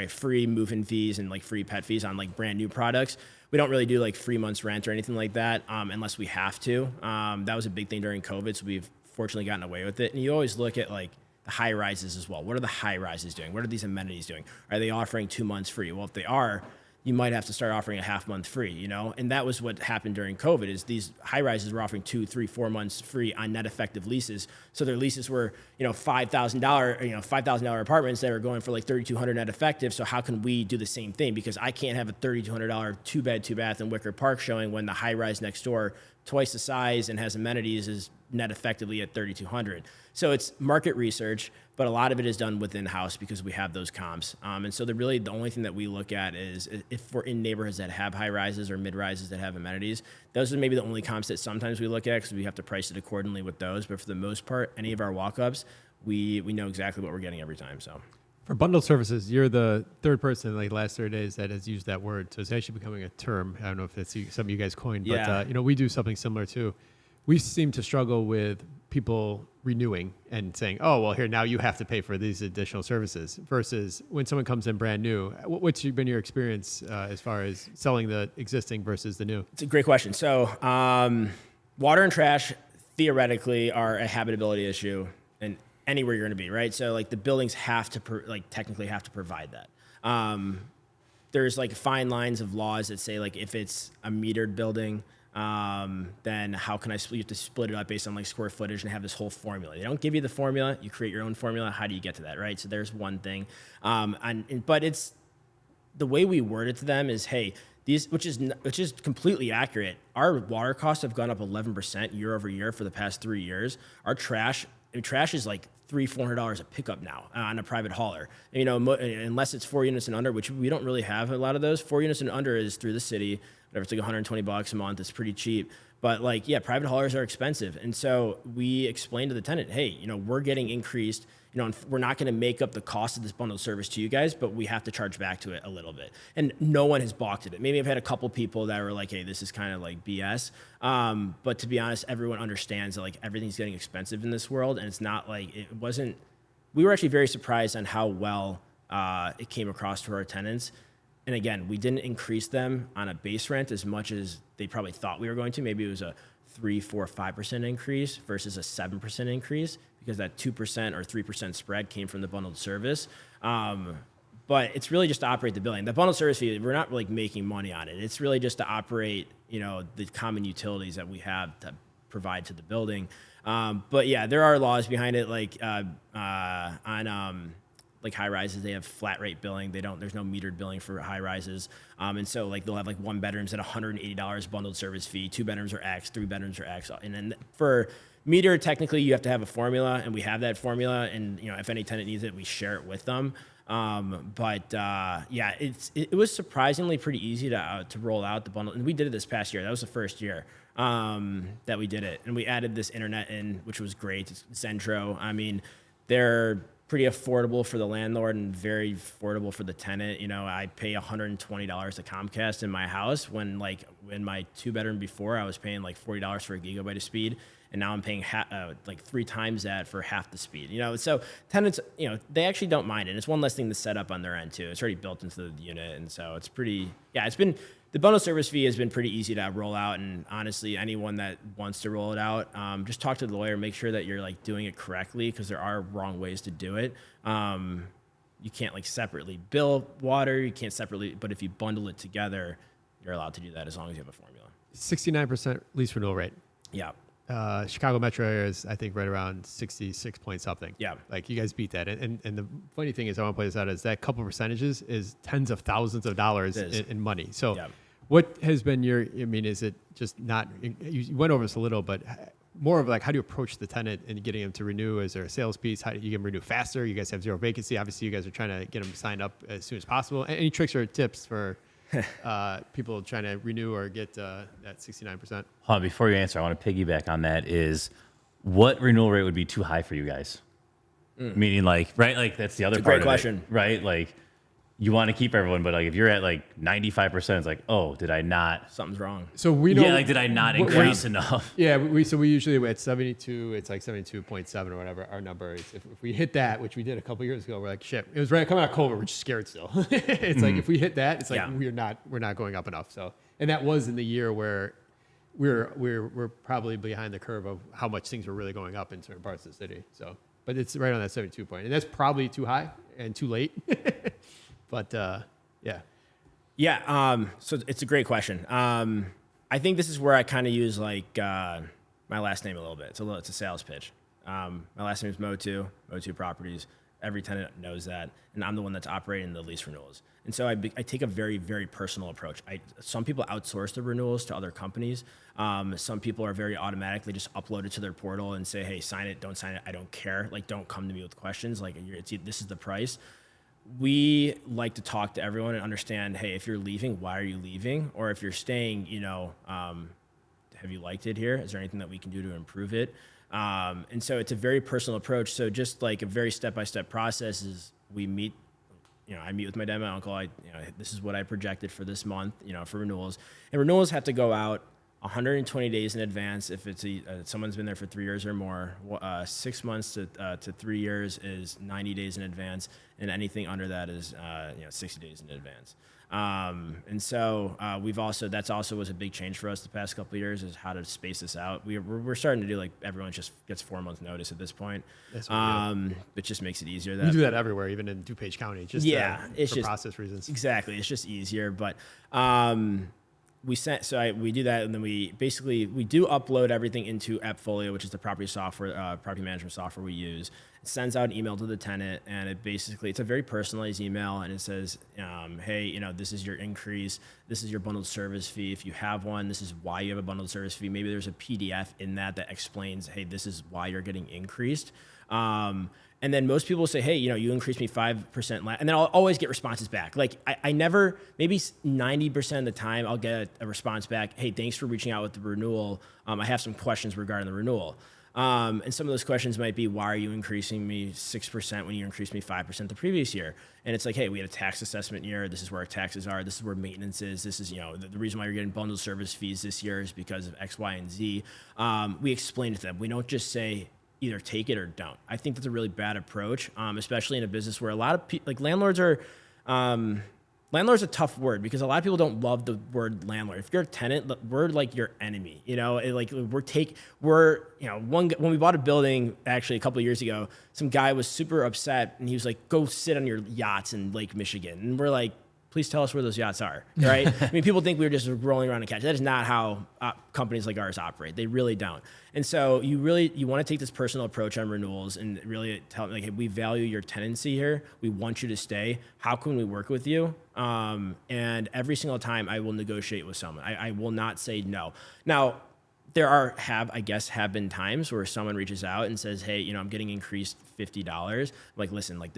Free move-in fees and like free pet fees on like brand new products. We don't really do like 3 months rent or anything like that unless we have to. That was a big thing during COVID, so we've fortunately gotten away with it. And you always look at like the high rises as well. What are the high rises doing? What are these amenities doing? Are they offering 2 months free? Well, if they are, you might have to start offering a half month free, And that was what happened during COVID, is these high rises were offering 2, 3, 4 months free on net effective leases. So their leases were, $5,000 apartments that are going for like $3,200 net effective. So how can we do the same thing? Because I can't have a $3,200 2-bed, 2-bath in Wicker Park showing when the high rise next door, twice the size and has amenities, is net effectively at $3,200. So it's market research, but a lot of it is done within house because we have those comps. And so the only thing that we look at is if we're in neighborhoods that have high rises or mid rises that have amenities. Those are maybe the only comps that sometimes we look at because we have to price it accordingly with those. But for the most part, any of our walk-ups, we know exactly what we're getting every time. So for bundled services, you're the third person in like the last 30 days that has used that word. So it's actually becoming a term. I don't know if it's something you guys coined, but we do something similar too. We seem to struggle with people renewing and saying, oh, well, here, now you have to pay for these additional services, versus when someone comes in brand new. What's been your experience as far as selling the existing versus the new? It's a great question. So water and trash theoretically are a habitability issue and anywhere you're going to be, right? So like the buildings have to technically have to provide that. There's like fine lines of laws that say like if it's a metered building, then how can you have to split it up based on like square footage and have this whole formula. They don't give you the formula. You create your own formula. How do you get to that, right? So there's one thing. But it's the way we word it to them is, hey, which is completely accurate. Our water costs have gone up 11% year over year for the past 3 years. Our trash is like $300-$400 a pickup now on a private hauler. Unless it's 4 units and under, which we don't really have a lot of those. 4 units and under is through the city. Whatever, it's like $120 a month. It's pretty cheap. But like, yeah, private haulers are expensive. And so we explained to the tenant, hey, we're getting increased, we're not going to make up the cost of this bundled service to you guys, but we have to charge back to it a little bit. And no one has balked at it. Maybe I've had a couple people that were like, hey, this is kind of like BS. But to be honest, everyone understands that like everything's getting expensive in this world. And it's not like, we were actually very surprised on how well it came across to our tenants. And again, we didn't increase them on a base rent as much as they probably thought we were going to. Maybe it was a 3, 4, 5% increase versus a 7% increase because that 2% or 3% spread came from the bundled service. But it's really just to operate the building. The bundled service fee, we're not like making money on it. It's really just to operate, the common utilities that we have to provide to the building. But yeah, there are laws behind it, like like high rises, they have flat rate billing. There's no metered billing for high rises. And so like they'll have like 1 bedrooms at $180 bundled service fee, 2 bedrooms are X, 3 bedrooms are X. And then for meter, technically you have to have a formula, and we have that formula. And if any tenant needs it, we share it with them. It was surprisingly pretty easy to roll out the bundle. And we did it this past year. That was the first year that we did it. And we added this internet in, which was great. It's Centro. I mean, they're pretty affordable for the landlord and very affordable for the tenant. You know, I pay $120 to Comcast in my house when like in my 2-bedroom before I was paying like $40 for a gigabyte of speed. And now I'm paying like 3 times that for half the speed, you know? So tenants, you know, they actually don't mind it. It's one less thing to set up on their end too. It's already built into the unit. And so it's pretty, yeah, the bundle service fee has been pretty easy to roll out. And honestly, anyone that wants to roll it out, just talk to the lawyer, make sure that you're like doing it correctly because there are wrong ways to do it. You can't like separately bill water, you can't separately, but if you bundle it together, you're allowed to do that as long as you have a formula. 69% lease renewal rate. Yeah. Chicago metro area is, I think, right around 66 point something. Yeah. Like you guys beat that. And the funny thing is, I want to point this out, is that couple percentages is tens of thousands of dollars in money. So yeah. What has been I mean, is it just not, you went over this a little, but more of like, how do you approach the tenant and getting them to renew? Is there a sales piece? How do you get them to renew faster? You guys have 0 vacancy. Obviously, you guys are trying to get them signed up as soon as possible. Any tricks or tips for people trying to renew or get that 69%? Hold on, before you answer, I want to piggyback on that. Is what renewal rate would be too high for you guys? Meaning, like, right? Like that's the other part. Great question, right? Like you want to keep everyone, but like if you're at like 95%, it's like, oh, did I not? Something's wrong. So we know. Yeah, like did I not increase enough? Yeah, we usually at 72, it's like 72.7 or whatever our number is. If we hit that, which we did a couple years ago, we're like, shit, it was right coming out of COVID, we're just scared still. It's like if we hit that, it's like we're not going up enough. So, and that was in the year where we're probably behind the curve of how much things were really going up in certain parts of the city. So, but it's right on that 72 point, and that's probably too high and too late. But yeah. Yeah. So it's a great question. I think this is where I kind of use like my last name a little bit. It's a sales pitch. My last name is Motew Properties. Every tenant knows that, and I'm the one that's operating the lease renewals. And so I take a very, very personal approach. Some people outsource the renewals to other companies. Some people are very automatic. They just upload it to their portal and say, hey, sign it, don't sign it. I don't care. Like, don't come to me with questions. Like, this is the price. We like to talk to everyone and understand, hey, if you're leaving, why are you leaving? Or if you're staying, you know, have you liked it here? Is there anything that we can do to improve it? And so it's a very personal approach. So just like a very step-by-step process is we meet, you know, I meet with my dad and my uncle. This is what I projected for this month, you know, for renewals. And renewals have to go out 120 days in advance if it's someone's been there for 3 years or more. 6 months to 3 years is 90 days in advance, and anything under that is 60 days in advance. And so that's also was a big change for us the past couple of years, is how to space this out. We're starting to do like everyone just gets 4 month notice at this point. It just makes it easier. We do that everywhere, even in DuPage County. Just it's for process reasons. Exactly, it's just easier, but. We do that, and then we do upload everything into AppFolio, which is the property management software we use. It sends out an email to the tenant, and it's a very personalized email, and it says, hey, you know, this is your increase, this is your bundled service fee. If you have one, this is why you have a bundled service fee. Maybe there's a PDF in that explains, hey, this is why you're getting increased. And then most people say, hey, you know, you increased me 5%. And then I'll always get responses back. Like I never, maybe 90% of the time I'll get a response back. Hey, thanks for reaching out with the renewal. I have some questions regarding the renewal. And some of those questions might be, why are you increasing me 6% when you increased me 5% the previous year? And it's like, hey, we had a tax assessment year. This is where our taxes are. This is where maintenance is. This is, you know, the reason why you're getting bundled service fees this year is because of X, Y, and Z. We explain it to them. We don't just say, either take it or don't. I think that's a really bad approach, especially in a business where a lot of people, like landlords are a tough word because a lot of people don't love the word landlord. If you're a tenant, we're like your enemy, you know, when we bought a building actually a couple of years ago, some guy was super upset and he was like, go sit on your yachts in Lake Michigan. And we're like, please tell us where those yachts are, right? I mean, people think we were just rolling around a couch. That is not how companies like ours operate. They really don't. And so you want to take this personal approach on renewals and really tell them, like, hey, we value your tenancy here. We want you to stay. How can we work with you? And every single time I will negotiate with someone. I will not say no. Now, there have been times where someone reaches out and says, hey, you know, I'm getting increased $50. I'm like, listen, like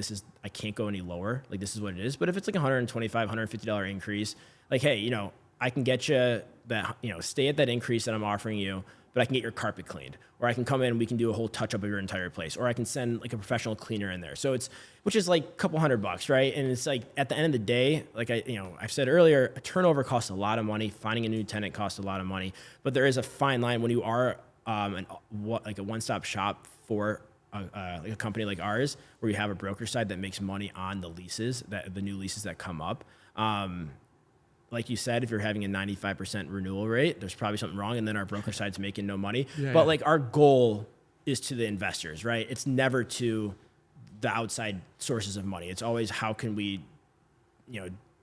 I can't go any lower. Like, this is what it is. But if it's like $125, $150 increase, like, hey, you know, I can get you that, you know, stay at that increase that I'm offering you, but I can get your carpet cleaned, or I can come in and we can do a whole touch up of your entire place, or I can send like a professional cleaner in there. So which is like a couple $100, right? And it's like at the end of the day, like I've said earlier, a turnover costs a lot of money. Finding a new tenant costs a lot of money, but there is a fine line when you are like a one-stop shop for like a company like ours, where you have a broker side that makes money on the leases, the new leases that come up. Like you said, if you're having a 95% renewal rate, there's probably something wrong, and then our broker side's making no money. But like our goal is to the investors, right? It's never to the outside sources of money. It's always how can we,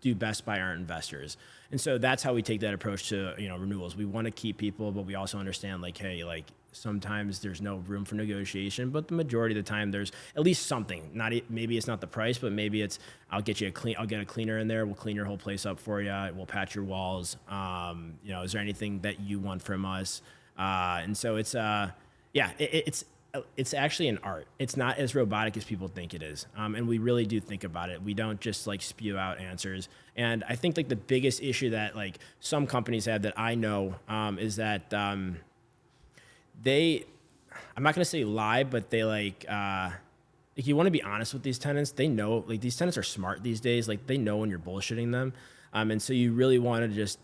do best by our investors. And so that's how we take that approach to, renewals. We want to keep people, but we also understand like, hey, like sometimes there's no room for negotiation, but the majority of the time there's at least something. Maybe it's not the price, but maybe it's I'll get a cleaner in there. We'll clean your whole place up for you. We'll patch your walls. Is there anything that you want from us? And so it's it's actually an art. It's not as robotic as people think it is. And we really do think about it. We don't just like spew out answers. And I think like the biggest issue that like some companies have that I know is that I'm not going to say lie, but they like you want to be honest with these tenants. They know, like these tenants are smart these days. Like they know when you're bullshitting them. And so you really want to just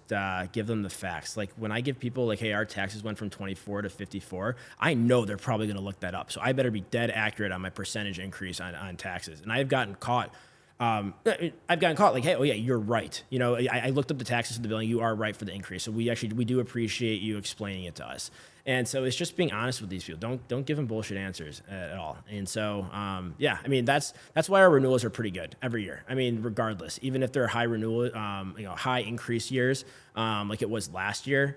give them the facts. Like when I give people like, hey, our taxes went from 24 to 54, I know they're probably going to look that up. So I better be dead accurate on my percentage increase on taxes. And I've gotten caught. Like, hey, oh yeah, you're right. I looked up the taxes for the building. You are right for the increase. So we do appreciate you explaining it to us. And so it's just being honest with these people. Don't give them bullshit answers at all. And so, that's why our renewals are pretty good every year. I mean, regardless, even if they're high renewal, high increase years, like it was last year,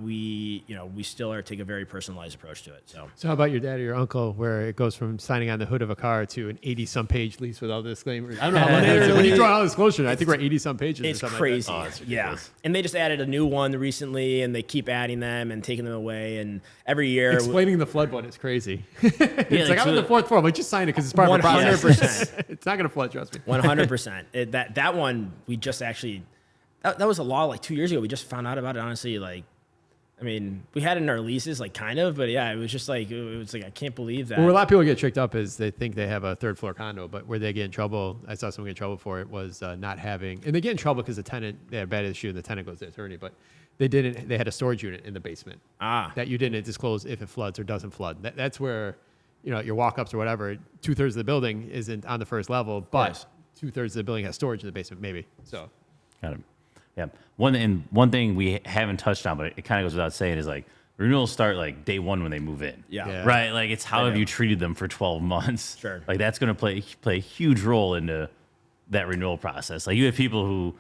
we still take a very personalized approach to it. So how about your dad or your uncle, where it goes from signing on the hood of a car to an 80-some page lease with all the disclaimers? I don't know how much it is. When you draw all disclosure, I think we're 80-some pages. It's or something crazy. Like that. Yeah. And they just added a new one recently, and they keep adding them and taking them away. And every year, explaining the flood one is crazy. It's like I'm so in the fourth floor. I'm like, just sign it because it's part of the process. 100%. It's not going to flood, trust me. 100%. That one, we just actually, that was a law like 2 years ago. We just found out about it, honestly. Like, I mean, we had it in our leases, like kind of, but yeah, it was just like, I can't believe that. Well, where a lot of people get tricked up is they think they have a third floor condo, but where they get in trouble, I saw someone get in trouble for it, was not having, and they get in trouble because the tenant, they had a bad issue and the tenant goes to the attorney, but they had a storage unit in the basement that you didn't disclose if it floods or doesn't flood. That's where, your walk-ups or whatever, 2/3 of the building isn't on the first level, but 2/3 of the building has storage in the basement, maybe. So, got it. Yeah. One thing we haven't touched on, but it kind of goes without saying, is like renewals start like day one when they move in. Yeah. Right. Like it's how have you treated them for 12 months? Sure. Like that's going to play a huge role into that renewal process. Like you have people who,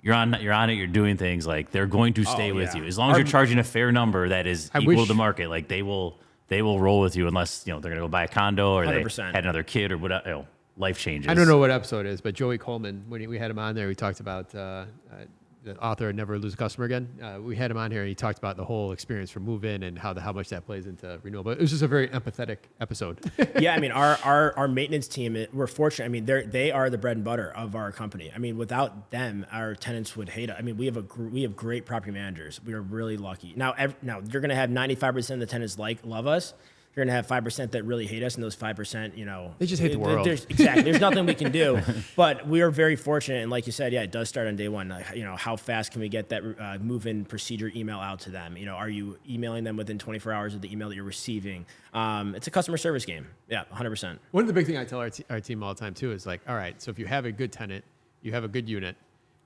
you're on it, you're doing things, like they're going to stay with you as long as you're charging a fair number that is equal to the market. Like they will roll with you unless they're going to go buy a condo or 100%. They had another kid or whatever. Life changes. I don't know what episode it is, but Joey Coleman, when we had him on there, we talked about the author of Never Lose a Customer Again. We had him on here, and he talked about the whole experience from move-in and how much that plays into renewal. But it was just a very empathetic episode. Yeah, I mean, our maintenance team, we're fortunate. I mean, they are the bread and butter of our company. I mean, without them, our tenants would hate us. I mean, we have great property managers. We are really lucky. Now you're going to have 95% of the tenants love us. You're going to have 5% that really hate us, and those 5%, they just hate the world. There's nothing we can do. But we are very fortunate, and like you said, yeah, it does start on day one. How fast can we get that move-in procedure email out to them? Are you emailing them within 24 hours of the email that you're receiving? It's a customer service game. Yeah, 100%. One of the big things I tell our team all the time too is like, all right, so if you have a good tenant, you have a good unit,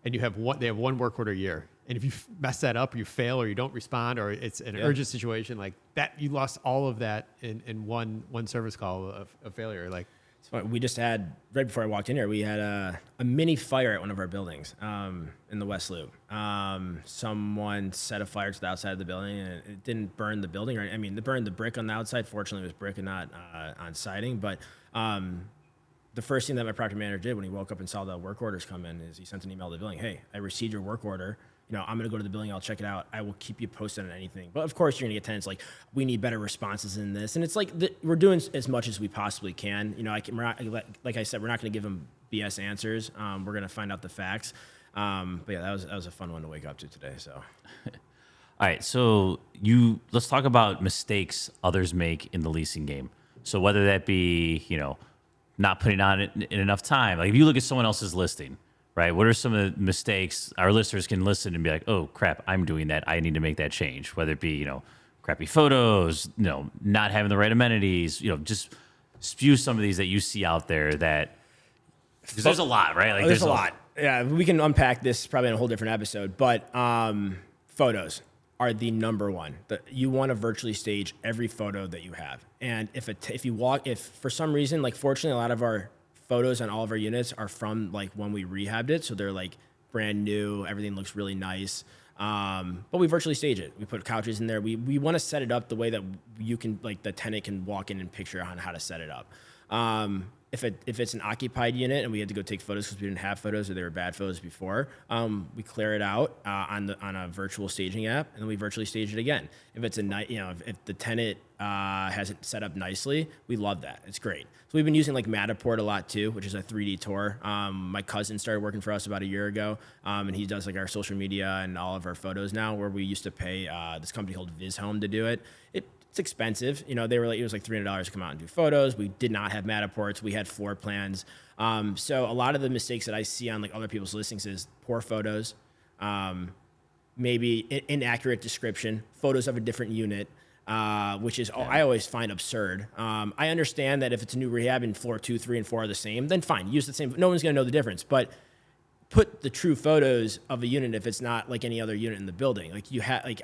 and they have one work order a year. And if you mess that up, or you fail, or you don't respond, or it's an urgent situation like that, you lost all of that in one service call of failure. Like, we just had, right before I walked in here, we had a mini fire at one of our buildings in the West Loop. Someone set a fire to the outside of the building, and it didn't burn the building. Right? I mean, it burned the brick on the outside. Fortunately, it was brick and not on siding. But the first thing that my property manager did when he woke up and saw the work orders come in is he sent an email to the building. Hey, I received your work order. I'm going to go to the building. I'll check it out. I will keep you posted on anything. But of course, you're going to get tenants like, we need better responses in this. And it's like, we're doing as much as we possibly can. Like I said, we're not going to give them BS answers. We're going to find out the facts. But yeah, that was a fun one to wake up to today. So, All right, so let's talk about mistakes others make in the leasing game. So whether that be, not putting on it in enough time. Like if you look at someone else's listing, right? What are some of the mistakes our listeners can listen and be like, oh crap, I'm doing that. I need to make that change. Whether it be, crappy photos, not having the right amenities, just spew some of these that you see out there that, because there's a lot, right? Like there's a lot. Yeah, we can unpack this probably in a whole different episode, but photos are the number one. You want to virtually stage every photo that you have. And if for some reason, like fortunately, a lot of our photos on all of our units are from like when we rehabbed it. So they're like brand new. Everything looks really nice. But we virtually stage it. We put couches in there. We want to set it up the way that you can, like the tenant can walk in and picture on how to set it up. If it's an occupied unit and we had to go take photos because we didn't have photos or they were bad photos before, we clear it out on a virtual staging app, and then we virtually stage it again. If it's if the tenant has it set up nicely, we love that. It's great. So we've been using like Matterport a lot too, which is a 3D tour. My cousin started working for us about a year ago, and he does like our social media and all of our photos now. Where we used to pay this company called VizHome to do it. It's expensive. They were like, it was like $300 to come out and do photos. We did not have Matterports. We had floor plans. So a lot of the mistakes that I see on like other people's listings is poor photos, maybe inaccurate description, photos of a different unit, which is, I always find absurd. I understand that if it's a new rehab and floor 2, 3, and 4 are the same, then fine, use the same. No one's going to know the difference, but put the true photos of a unit if it's not like any other unit in the building. Like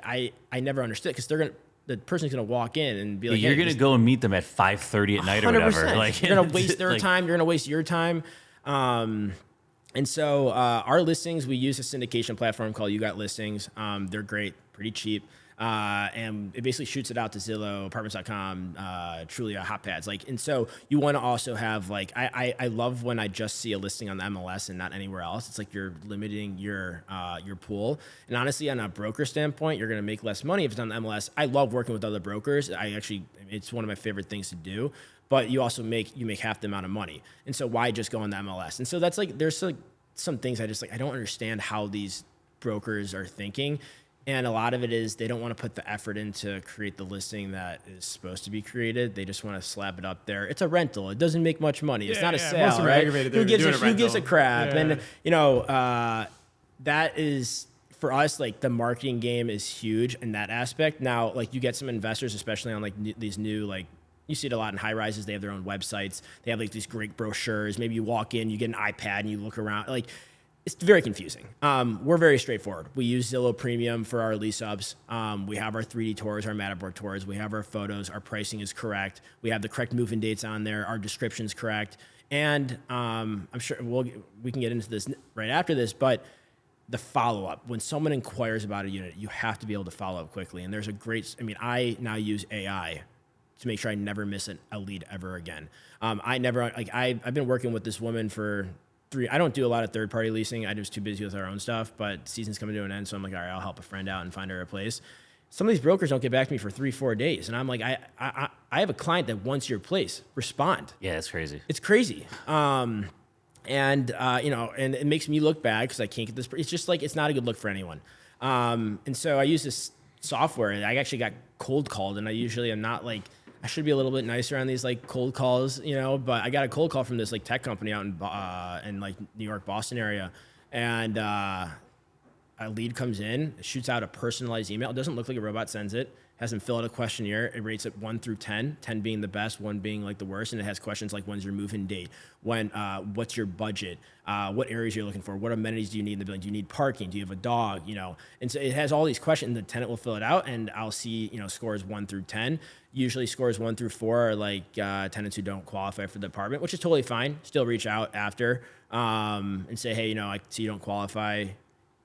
I never understood, because the person's going to walk in and be like, you're going to go and meet them at 5:30 at night or whatever. Like you're going to waste their time. You're going to waste your time. And so our listings, we use a syndication platform called You Got Listings. They're great, pretty cheap. And it basically shoots it out to Zillow, apartments.com, Trulia, Hotpads. And so you want to also have I love when I just see a listing on the MLS and not anywhere else. It's like you're limiting your pool. And honestly, on a broker standpoint, you're going to make less money if it's on the MLS. I love working with other brokers. It's one of my favorite things to do, but you also make half the amount of money. And so why just go on the MLS? And so that's there's some things I don't understand how these brokers are thinking. And a lot of it is they don't want to put the effort in to create the listing that is supposed to be creed. They just want to slap it up there. It's a rental. It doesn't make much money. It's not a sale, most of them are right? aggravated. Who gives a crap? Yeah. And, that is, for us, the marketing game is huge in that aspect. Now, you get some investors, especially on these new, you see it a lot in high rises. They have their own websites. They have these great brochures. Maybe you walk in, you get an iPad and you look around. It's very confusing. We're very straightforward. We use Zillow Premium for our lease ups. We have our 3D tours, our Matterport tours. We have our photos. Our pricing is correct. We have the correct move-in dates on there. Our description's correct. And I'm sure we can get into this right after this, but the follow-up. When someone inquires about a unit, you have to be able to follow up quickly. And there's I now use AI to make sure I never miss a lead ever again. I've been working with this woman for I don't do a lot of third-party leasing. I'm just too busy with our own stuff, but season's coming to an end, so I'm like, all right, I'll help a friend out and find her a place. Some of these brokers don't get back to me for 3-4 days, and I'm like, I have a client that wants your place. Respond. Yeah, it's crazy. It's crazy. And it makes me look bad because I can't get this. It's just it's not a good look for anyone. And so I use this software, and I actually got cold called, and I usually am not I should be a little bit nicer on these cold calls, but I got a cold call from this tech company out in New York, Boston area. And a lead comes in, shoots out a personalized email. It doesn't look like a robot sends it. Has them fill out a questionnaire. It rates it 1 through 10, 10 being the best, 1 being the worst. And it has questions like, when's your move-in date? What's your budget? What areas you're looking for? What amenities do you need in the building? Do you need parking? Do you have a dog? And so it has all these questions, and the tenant will fill it out, and I'll see, scores 1 through 10. Usually scores 1 through 4 are tenants who don't qualify for the apartment, which is totally fine. Still reach out after and say, hey, I see you don't qualify.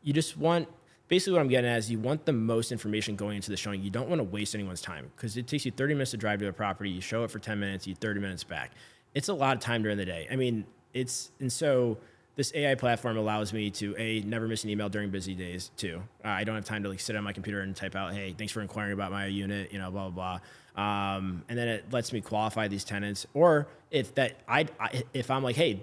You just want, basically what I'm getting at is you want the most information going into the showing. You don't want to waste anyone's time, because it takes you 30 minutes to drive to a property. You show it for 10 minutes, you 30 minutes back. It's a lot of time during the day. And so this AI platform allows me to never miss an email during busy days. 2, I don't have time to sit on my computer and type out, hey, thanks for inquiring about my unit, blah, blah, blah. And then it lets me qualify these tenants. Or if I'm like, hey,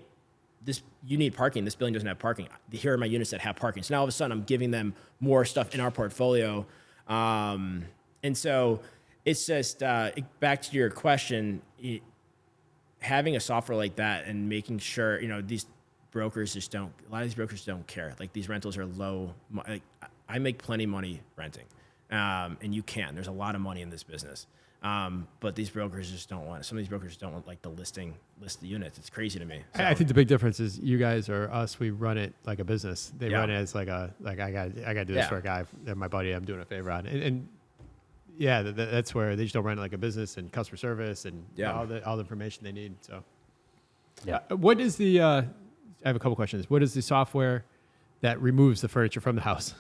you need parking. This building doesn't have parking. Here are my units that have parking. So now all of a sudden I'm giving them more stuff in our portfolio And so it's just back to your question, having a software like that and making sure, these brokers just don't, a lot of these brokers don't care. Like these rentals are low. Like, I make plenty of money renting. And you can, there's a lot of money in this business. But these brokers just don't want it. Some of these brokers don't want like list the units. It's crazy to me. So, I think the big difference is you guys or us, we run it like a business. They run it as like I gotta do this for a guy, my buddy, I'm doing a favor on. And yeah, that's where they just don't run it like a business and customer service and all the information they need. So what is the, I have a couple questions. What is the software that removes the furniture from the house?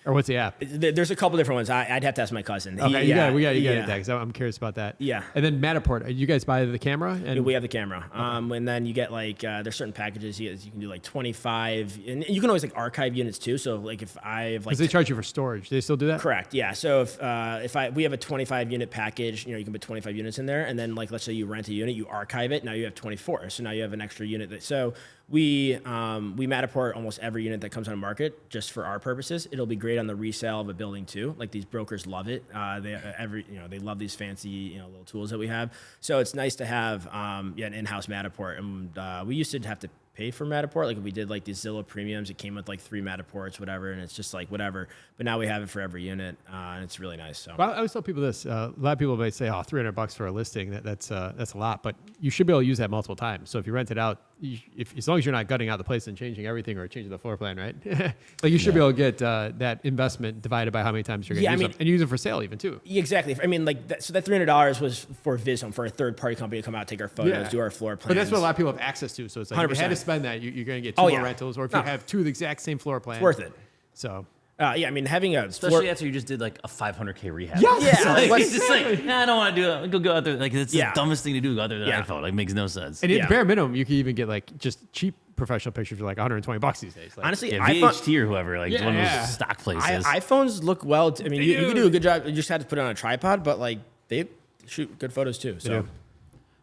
Or what's the app? There's a couple different ones. I'd have to ask my cousin. Okay, you got it, because I'm curious about that. Yeah. And then Matterport, you guys buy the camera? And we have the camera. And then you get like, there's certain packages you can do like 25, and you can always like archive units too. So like if I have like, because they charge you for storage, they still do that? Correct. Yeah. So if we have a 25 unit package, you can put 25 units in there, and then like let's say you rent a unit, you archive it. Now you have 24. So now you have an extra unit. So we Matterport almost every unit that comes on the market just for our purposes. It'll be great on the resale of a building too. Like these brokers love it. They love these fancy little tools that we have. So it's nice to have an in-house Matterport. And we used to have to pay for Matterport. Like if we did like these Zillow premiums, it came with like 3 Matterports, whatever, and it's just like whatever. But now we have it for every unit, and it's really nice. So well, I always tell people this. A lot of people may say, "Oh, $300 for a listing. That's a lot," but you should be able to use that multiple times. So if you rent it out, as long as you're not gutting out the place and changing everything or changing the floor plan, right? Like you should be able to get that investment divided by how many times you're going to use them, and use them for sale even too. Exactly. I mean, like so that $300 was for Vizhome, for a third party company to come out, take our photos, do our floor plans. But that's what a lot of people have access to. So it's like 100%. if you had to spend that, you're going to get 2 more rentals, or if you have 2 of the exact same floor plan, it's worth it. So. I mean, having especially after you just did like a $500K rehab. It's just like, I don't want to do it. Go out there. Like it's the dumbest thing to do other than iPhone. Like makes no sense. And at the bare minimum, you can even get like just cheap professional pictures for like $120 these days. Like, honestly, VHT or whoever, like one of those stock places. iPhones look well. I mean, you can do a good job. You just had to put it on a tripod, but like they shoot good photos too. So,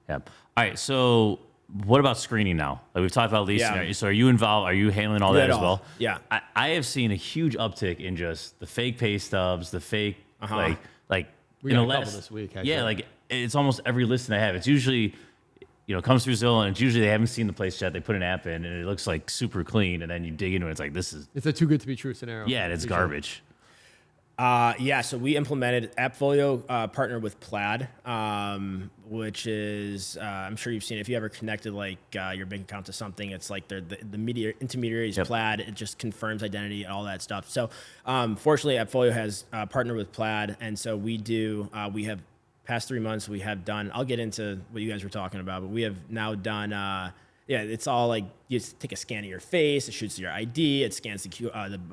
yeah. All right. So, what about screening now? Like we've talked about leasing. Yeah. So, are you involved? Are you handling all that as well? Yeah. I have seen a huge uptick in just the fake pay stubs, the fake like we got a couple this week. Actually. Yeah, like it's almost every listing I have. It's usually comes through Zillow, and it's usually they haven't seen the place yet. They put an app in, and it looks like super clean, and then you dig into it. It's like it's a too good to be true scenario. Yeah, and it's garbage. So we implemented AppFolio, partnered with Plaid, which is, I'm sure you've seen it. If you ever connected like your bank account to something, it's like the media intermediaries, Plaid. It just confirms identity and all that stuff. So fortunately, AppFolio has partnered with Plaid, and so we have past 3 months we have done. I'll get into what you guys were talking about, but we have now done. It's all like you just take a scan of your face, it shoots your ID, it scans the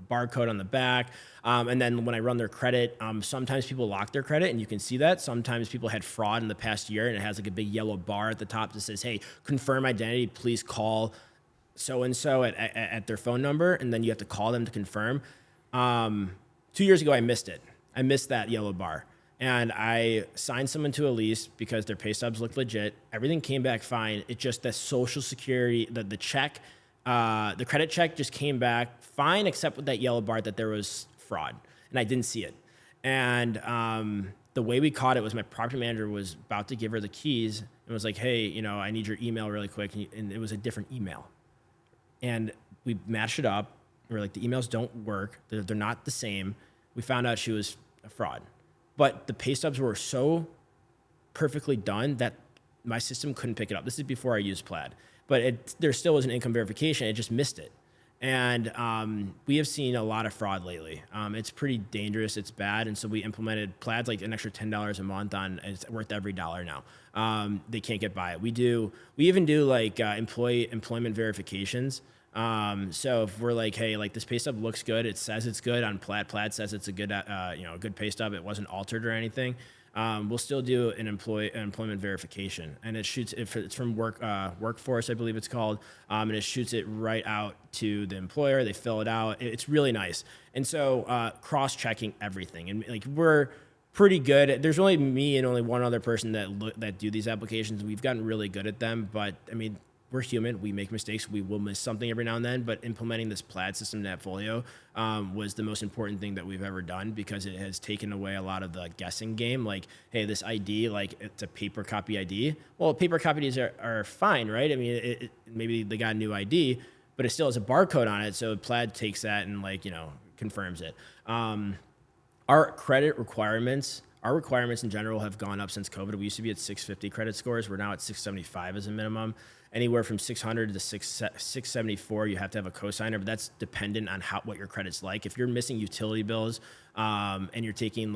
barcode on the back, and then when I run their credit, sometimes people lock their credit, and you can see that. Sometimes people had fraud in the past year, and it has like a big yellow bar at the top that says, "Hey, confirm identity, please call so and so at their phone number," and then you have to call them to confirm. 2 years ago, I missed it. I missed that yellow bar. And I signed someone to a lease because their pay stubs looked legit. Everything came back fine. It just the Social Security, the check, the credit check just came back fine, except with that yellow bar that there was fraud, and I didn't see it. And the way we caught it was my property manager was about to give her the keys and was like, "Hey, I need your email really quick," and it was a different email. And we matched it up. We were like, the emails don't work. They're not the same. We found out she was a fraud. But the pay stubs were so perfectly done that my system couldn't pick it up. This is before I used Plaid. But there still was an income verification. It just missed it. And we have seen a lot of fraud lately. It's pretty dangerous. It's bad. And so we implemented Plaid's like an extra $10 a month and it's worth every dollar now. They can't get by it. We even do like employment verifications. So if we're like, hey, like this pay stub looks good, it says it's good on Plaid. Plaid says it's a good, a good pay stub. It wasn't altered or anything. We'll still do an employment verification, and it shoots if it's from Workforce, I believe it's called, and it shoots it right out to the employer. They fill it out. It's really nice, and so cross-checking everything, and like we're pretty good. There's only me and only one other person that do these applications. We've gotten really good at them, but I mean, we're human. We make mistakes. We will miss something every now and then. But implementing this Plaid system in Appfolio was the most important thing that we've ever done, because it has taken away a lot of the guessing game. Like, hey, this ID, like it's a paper copy ID. Well, paper copies are fine, right? I mean, maybe they got a new ID, but it still has a barcode on it. So Plaid takes that and confirms it. Our credit requirements. Our requirements in general have gone up since COVID. We used to be at 650 credit scores. We're now at 675 as a minimum. Anywhere from 600 to 674, you have to have a cosigner, but that's dependent on what your credit's like. If you're missing utility bills and you're taking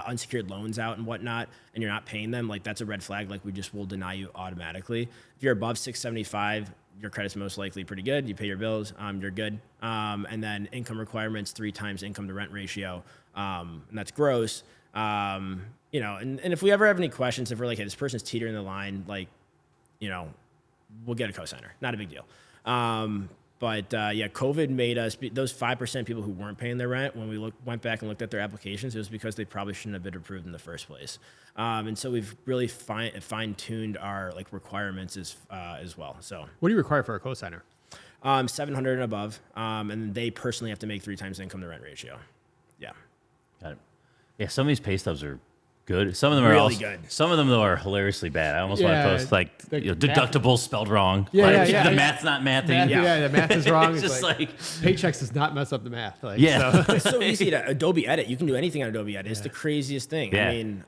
unsecured loans out and whatnot, and you're not paying them, like that's a red flag. Like we just will deny you automatically. If you're above 675, your credit's most likely pretty good. You pay your bills, you're good. And then income requirements, 3 times income to rent ratio, and that's gross. And if we ever have any questions, if we're like, hey, this person's teetering the line, we'll get a cosigner. Not a big deal. COVID made us, those 5% people who weren't paying their rent, when we went back and looked at their applications, it was because they probably shouldn't have been approved in the first place. And so we've really fine-tuned our requirements as well. So What do you require for a cosigner? 700 and above. And they personally have to make 3 times income to rent ratio. Yeah. Got it. Yeah, some of these pay stubs are good. Some of them are Really good. Some of them though are hilariously bad. I almost want to post deductibles spelled wrong. The math's not mathing. The math is wrong. It's just like Paychex does not mess up the math. It's so easy to Adobe Edit. You can do anything on Adobe Edit. It's the craziest thing. Yeah. I mean,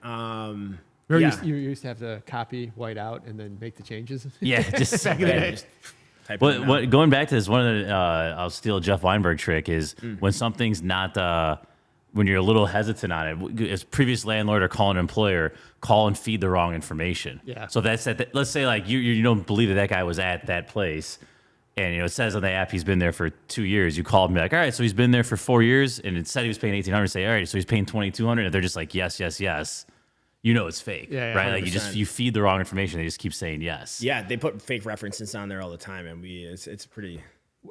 Remember you used to have to copy white out and then make the changes. Yeah, just Back in the day. type them out. what going back to this, one of the I'll steal a Jeff Weinberg trick is when something's not when you're a little hesitant on it, as previous landlord or call an employer, call and feed the wrong information. Yeah. So that's let's say like you don't believe that guy was at that place, and it says on the app he's been there for 2 years. You call him and be like, all right, so he's been there for 4 years, and it said he was paying $1,800. Say, all right, so he's paying $2,200, and they're just like, yes, yes, yes. It's fake, right? 100%. Like you feed the wrong information. They just keep saying yes. Yeah, they put fake references on there all the time, and it's pretty.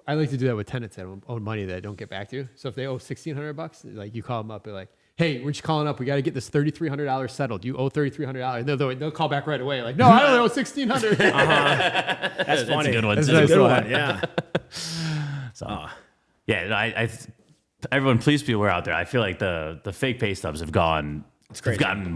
I like to do that with tenants that owe money that I don't get back to you. So if they owe $1,600, like you call them up and like, hey, we're just calling up. We got to get this $3,300 settled. You owe $3,300. They'll call back right away. Like, no, I only owe $1,600. That's funny. That's a good one. That's too. a good one. Yeah. Everyone, please be aware out there. I feel like the fake pay stubs have gotten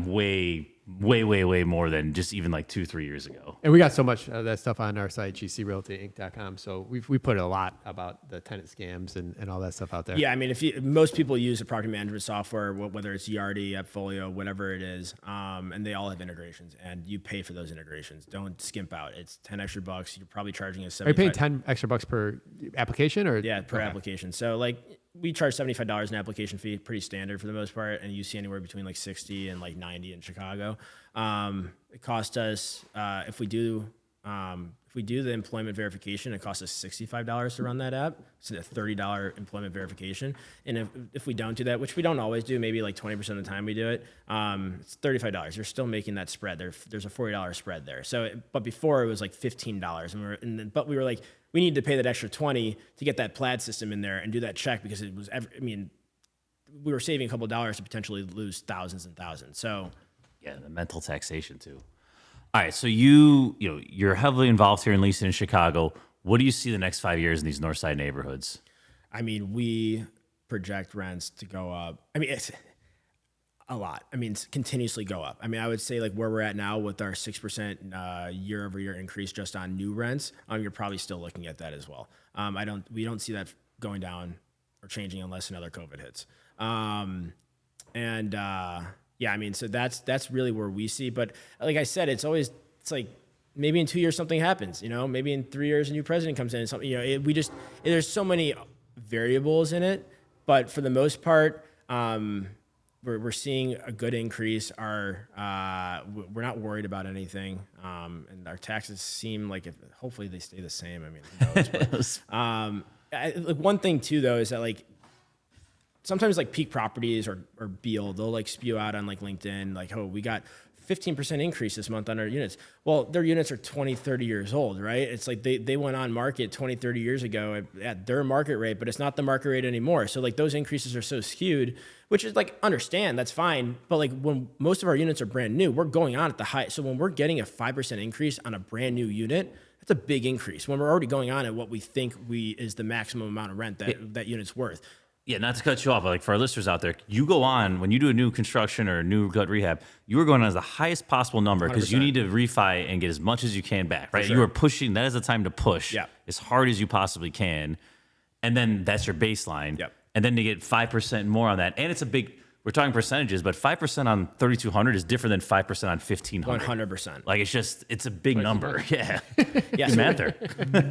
way more than just even like 2-3 years ago. And we got so much of that stuff on our site, gcrealtyinc.com. So we put a lot about the tenant scams and all that stuff out there. Yeah, I mean, most people use a property management software, whether it's Yardi, Appfolio, whatever it is, and they all have integrations, and you pay for those integrations. Don't skimp out. It's $10 extra. You're probably charging a $75. Are you paying $10 extra per application, or per application? So we charge $75 an application fee, pretty standard for the most part, and you see anywhere between like 60 and like 90 in Chicago. It costs us if we do the employment verification, it costs us $65 to run that app. It's a $30 employment verification, and if we don't do that, which we don't always do, maybe like 20% of the time we do it, it's $35. You're still making that spread. There's a $40 spread there. So, but before it was like $15, but we were like, we need to pay that extra $20 to get that Plaid system in there and do that check, because it was, we were saving a couple of dollars to potentially lose thousands and thousands. So, yeah, the mental taxation too. All right, so you're heavily involved here in leasing in Chicago. What do you see the next 5 years in these North Side neighborhoods? I mean, we project rents to go up. I mean, it's a lot. I mean, continuously go up. I mean, I would say like where we're at now with our 6% year over year increase just on new rents, you're probably still looking at that as well. We don't see that going down or changing unless another COVID hits. Yeah, I mean, so that's really where we see. But like I said, it's like maybe in 2 years something happens. Maybe in 3 years a new president comes in and something. There's so many variables in it. But for the most part, we're seeing a good increase. We're not worried about anything, and our taxes seem like hopefully they stay the same. I mean, who knows, but, one thing too though is that like, sometimes like Peak Properties or Beal, they'll like spew out on like LinkedIn, like, oh, we got 15% increase this month on our units. Well, their units are 20, 30 years old, right? It's like they went on market 20, 30 years ago at their market rate, but it's not the market rate anymore. So like those increases are so skewed, which is like, understand, that's fine. But like when most of our units are brand new, we're going on at the high. So when we're getting a 5% increase on a brand new unit, that's a big increase when we're already going on at what we think is the maximum amount of rent that unit's worth. Yeah, not to cut you off, but like for our listeners out there, you go on when you do a new construction or a new gut rehab, you are going on as the highest possible number because you need to refi and get as much as you can back, right? Sure. You are pushing. That is the time to push Yeah. as hard as you possibly can, and then that's your baseline. Yep. And then to get 5% more on that, and it's a big. We're talking percentages, but 5% on 3,200 is different than 5% on 1,500. 100%. Like it's a big number. Yeah. Yeah, Good math there.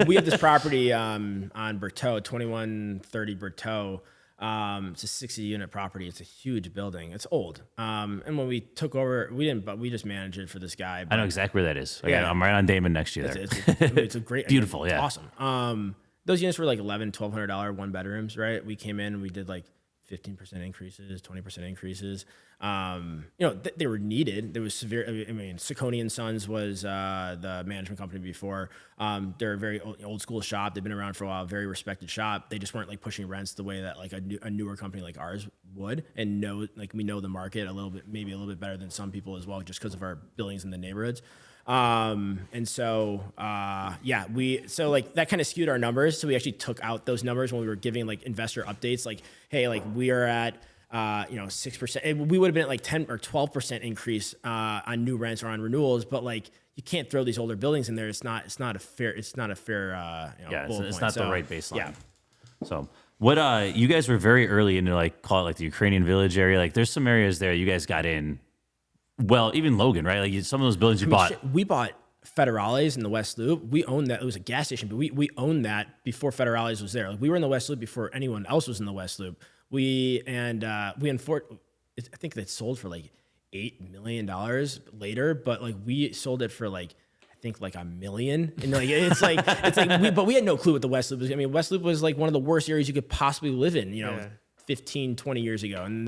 We have this property on Berteau, 2130 Berteau. It's a 60 unit property. It's a huge building. It's old. And when we took over, we didn't, but we just managed it for this guy. I know exactly where that is. Like, Yeah. I'm right on Damon next to you there. It's a great, Beautiful, it's yeah. awesome. Those units were like $1,200 one bedrooms, right? We came in and we did like 15% increases, 20% increases. They were needed. There was severe. I mean, Ciccone and Sons was the management company before. They're a very old school shop. They've been around for a while. Very respected shop. They just weren't like pushing rents the way that like a newer company like ours would, and we know the market a little bit, maybe a little bit better than some people as well, just because of our buildings in the neighborhoods. So that kind of skewed our numbers. So we actually took out those numbers when we were giving like investor updates, like, hey, like we are at 6%. We would have been at like 10 or 12% increase on new rents or on renewals, but like you can't throw these older buildings in there. It's not a fair. It's not the right baseline. Yeah. So what you guys were very early into like call it like the Ukrainian village area. Like there's some areas there you guys got in. Well, even Logan, right? Like some of those buildings bought. We bought Federales in the West Loop. We owned that. It was a gas station, but we owned that before Federales was there. Like we were in the West Loop before anyone else was in the West Loop. I think that sold for like $8 million later, but like we sold it for like, I think like $1 million. And like, but we had no clue what the West Loop was. I mean, West Loop was like one of the worst areas you could possibly live in, 15, 20 years ago. And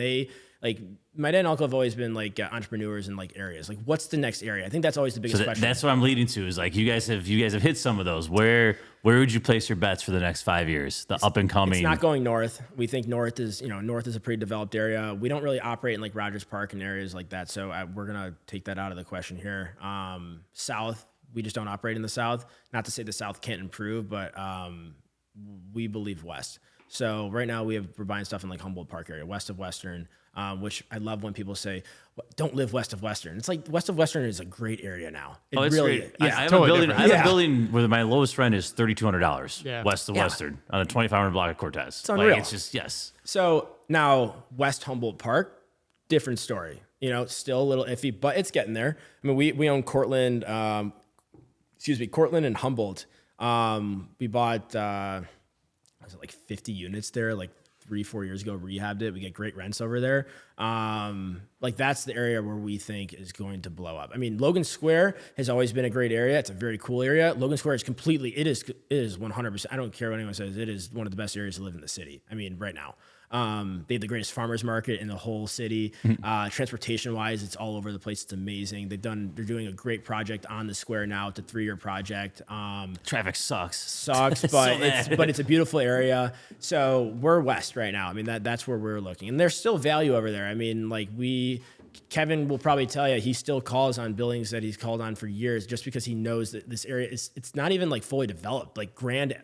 like my dad and uncle have always been like entrepreneurs in like areas. Like, what's the next area? I think that's always the biggest question. That's what I'm leading to. Is like you guys have hit some of those. Where would you place your bets for the next 5 years? The up and coming. It's not going north. We think north is a pretty developed area. We don't really operate in like Rogers Park and areas like that. So we're gonna take that out of the question here. South, we just don't operate in the South. Not to say the South can't improve, but we believe West. So right now we're buying stuff in like Humboldt Park area, west of Western, which I love when people say, don't live west of Western. It's like west of Western is a great area now. It's really great. is. I have totally a building where my lowest rent is $3,200 west of Western on a 2,500 block of Cortez. It's unreal. Like, it's just, yes. So now West Humboldt Park, different story. Still a little iffy, but it's getting there. I mean, we own Cortland, Cortland and Humboldt. We bought, was it like 50 units there, like 3-4 years ago, rehabbed it. We get great rents over there. Like that's the area where we think is going to blow up. I mean, Logan Square has always been a great area. It's a very cool area. Logan Square is it is 100%. I don't care what anyone says. It is one of the best areas to live in the city. I mean, right now. They have the greatest farmers market in the whole city. Transportation wise, it's all over the place. It's amazing. They're doing a great project on the square now. It's a 3-year project. Traffic sucks, but it's a beautiful area. So we're west right now. I mean, that's where we're looking, and there's still value over there. I mean, like Kevin will probably tell you he still calls on buildings that he's called on for years just because he knows that this area it's not even like fully developed. Like Grand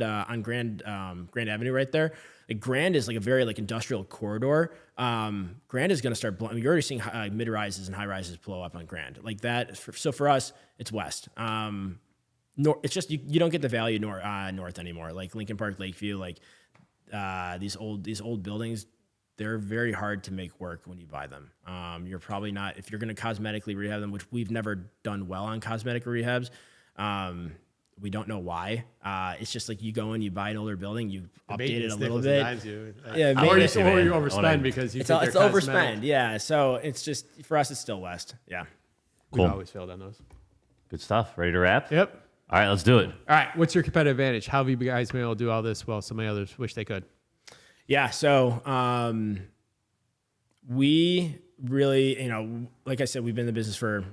Avenue right there. Like Grand is like a very like industrial corridor. Grand is going to start blowing. I mean, you're already seeing mid rises and high rises blow up on Grand like that. So for us, it's west. It's just you don't get the value north anymore. Like Lincoln Park, Lakeview, like these old buildings. They're very hard to make work when you buy them. You're probably not, if you're going to cosmetically rehab them, which we've never done well on cosmetic rehabs. We don't know why. It's just like you go in, you buy an older building, you update it a little bit. Or you overspend because you think it's overspend. Yeah. So it's just, for us, it's still west. Yeah. We've always failed on those. Good stuff. Ready to wrap? Yep. All right, let's do it. All right. What's your competitive advantage? How have you guys been able to do all this while so many others wish they could? Yeah. So we really, like I said, we've been in the business for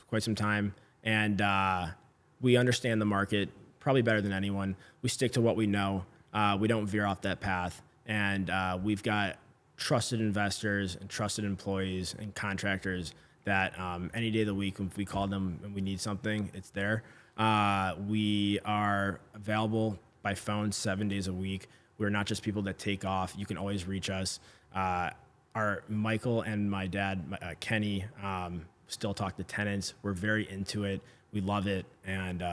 quite some time, and we understand the market probably better than anyone. We stick to what we know. We don't veer off that path, and we've got trusted investors and trusted employees and contractors that any day of the week, if we call them and we need something, it's there. We are available by phone 7 days a week. We're not just people that take off. You can always reach us. Our Michael and my dad, Kenny, still talk to tenants. We're very into it. We love it. And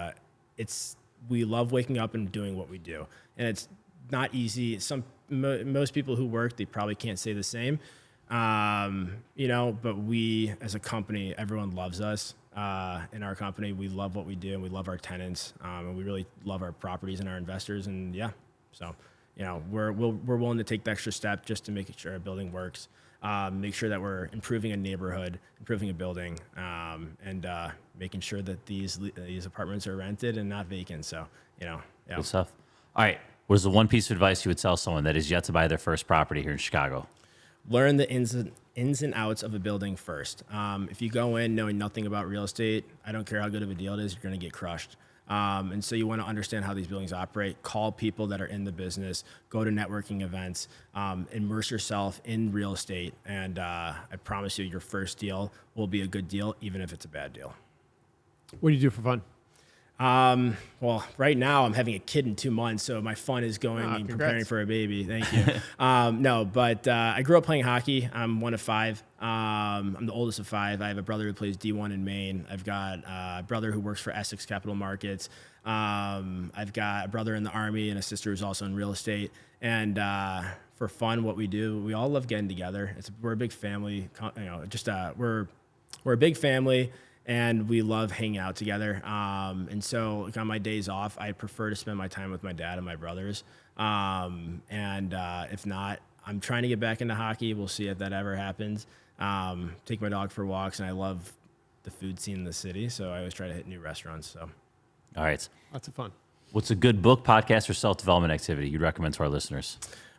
we love waking up and doing what we do. And it's not easy. Most people who work, they probably can't say the same. But we, as a company, everyone loves us. In our company, we love what we do, and we love our tenants, and we really love our properties and our investors. And so we're willing to take the extra step just to make sure our building works, make sure that we're improving a neighborhood, improving a building, and making sure that these apartments are rented and not vacant. So Good stuff. All right. What is the one piece of advice you would tell someone that is yet to buy their first property here in Chicago? Learn the ins and outs of a building first. If you go in knowing nothing about real estate, I don't care how good of a deal it is, you're going to get crushed. And so you want to understand how these buildings operate, call people that are in the business, go to networking events, immerse yourself in real estate. And I promise you, your first deal will be a good deal, even if it's a bad deal. What do you do for fun? Well, right now I'm having a kid in 2 months, so my fun is going and preparing for a baby. Thank you. But I grew up playing hockey. I'm one of five. I'm the oldest of five. I have a brother who plays D1 in Maine. I've got a brother who works for Essex Capital Markets. I've got a brother in the Army and a sister who's also in real estate. And for fun, what we do, we all love getting together. We're a big family. We're a big family. And we love hanging out together. And so on my days off, I prefer to spend my time with my dad and my brothers. If not, I'm trying to get back into hockey. We'll see if that ever happens. Take my dog for walks, and I love the food scene in the city. So I always try to hit new restaurants. So, all right. Lots of fun. What's a good book, podcast, or self-development activity you'd recommend to our listeners?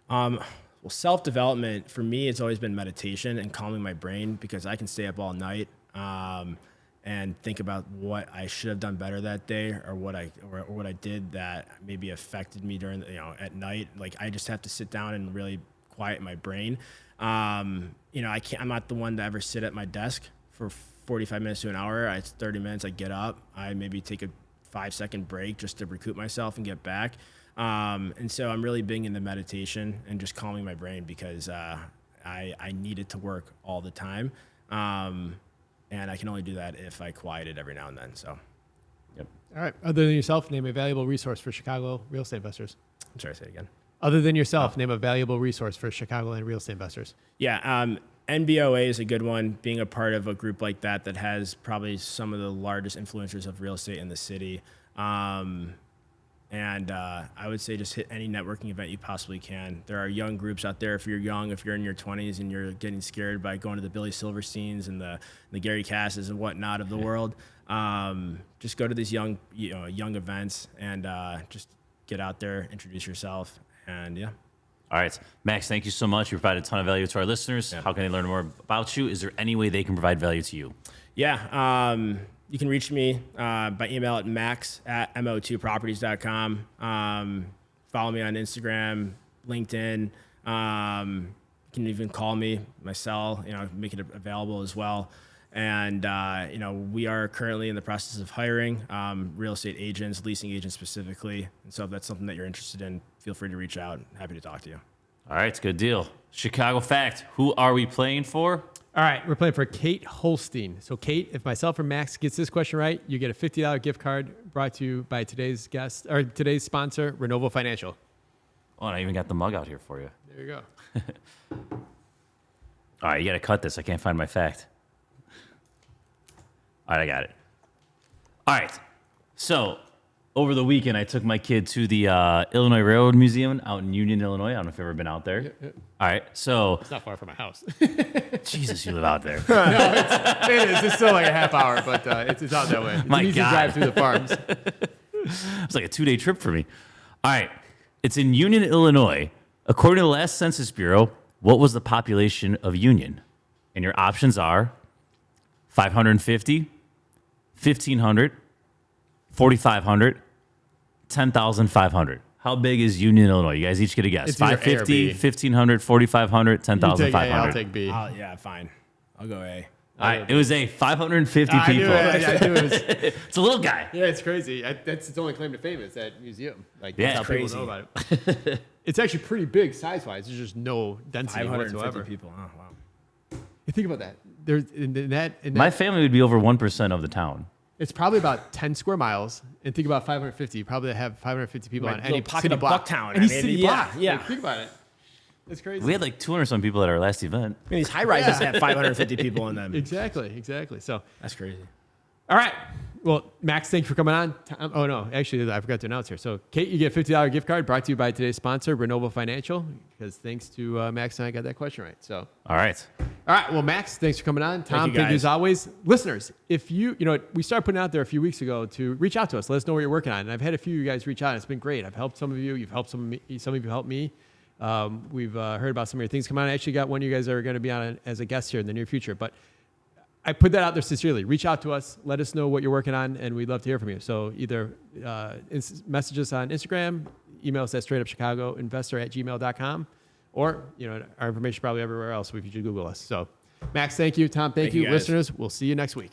Well, self-development, for me, it's always been meditation and calming my brain, because I can stay up all night. And think about what I should have done better that day, or what I did that maybe affected me during at night. Like, I just have to sit down and really quiet my brain. I'm not the one to ever sit at my desk for 45 minutes to an hour. It's 30 minutes. I get up. I maybe take a 5-second break just to recoup myself and get back. And so I'm really big into meditation and just calming my brain, because I need it to work all the time. And I can only do that if I quiet it every now and then. So, yep. All right. Other than yourself, name a valuable resource for Chicago real estate investors. I'm sorry, say it again. Other than yourself, name a valuable resource for Chicago and real estate investors. Yeah, NBOA is a good one. Being a part of a group like that has probably some of the largest influencers of real estate in the city. I would say just hit any networking event you possibly can. There are young groups out there. If you're young, if you're in your 20s and you're getting scared by going to the Billy Silversteins and the Gary Casses and whatnot of the world, just go to these young events and just get out there, introduce yourself, and yeah. All right. Max, thank you so much. You provided a ton of value to our listeners. Yeah. How can they learn more about you? Is there any way they can provide value to you? Yeah. You can reach me by email at max@mo2properties.com. Follow me on Instagram, LinkedIn. You can even call me, my cell, make it available as well. And, we are currently in the process of hiring real estate agents, leasing agents specifically. And so if that's something that you're interested in, feel free to reach out. Happy to talk to you. All right, good deal. Chicago Fact, who are we playing for? All right, we're playing for Kate Holstein. So, Kate, if myself or Max gets this question right, you get a $50 gift card brought to you by today's sponsor, Renovation Financial. Oh, and I even got the mug out here for you. There you go. All right, you got to cut this. I can't find my fact. All right, I got it. All right, so over the weekend, I took my kid to the Illinois Railroad Museum out in Union, Illinois. I don't know if you've ever been out there. Yeah. All right, so... It's not far from my house. Jesus, you live out there. No, it is. It's still like a half hour, but it's out that way. It's My an easy God. drive through the farms. It's like a 2-day trip for me. All right, it's in Union, Illinois. According to the last Census Bureau, what was the population of Union? And your options are 550, 1,500, 4,500, 10,500. How big is Union, Illinois? You guys each get a guess. It's either A or 550, B. 1,500, 4,500, You take A, 10,500. I'll take B. Yeah, fine. I'll go A. All right, it was a 550 I knew people. it. I knew it was. It's a little guy. Yeah, it's crazy. That's its only claim to fame is that museum. Like, Yeah, that's how it's people know about it. It's actually pretty big size-wise. There's just no density 550 whatsoever. people. Oh, wow. You think about that. There's in that My family would be over 1% of the town. it's probably about 10 square miles. And think about 550. You probably have 550 people Like on little any pocket city of block. Bucktown. Any I mean, city yeah, block. yeah. Like, think about it. It's crazy. We had like 200 some people at our last event. I mean, these high rises have 550 people in them. Exactly. So, That's crazy. all right. Well, Max, thanks for coming on. Tom, oh, no. Actually, I forgot to announce here. So, Kate, you get a $50 gift card brought to you by today's sponsor, Renovable Financial, because thanks to Max and I got that question right. So, All right. all right. Well, Max, thanks for coming on. Tom, you, thank you as guys. always. Listeners, if you know, we started putting out there a few weeks ago to reach out to us. Let us know what you're working on. And I've had a few of you guys reach out. And it's been great. I've helped some of you. You've helped some of me. Some of you helped me. We've heard about some of your things come on. I actually got one of you guys that are going to be on as a guest here in the near future. But I put that out there sincerely. Reach out to us. Let us know what you're working on, and we'd love to hear from you. So either message us on Instagram, email us at straightupchicagoinvestor@gmail.com, or our information probably everywhere else if you Google us. So, Max, thank you. Tom, thank you, you. guys. Listeners, we'll see you next week.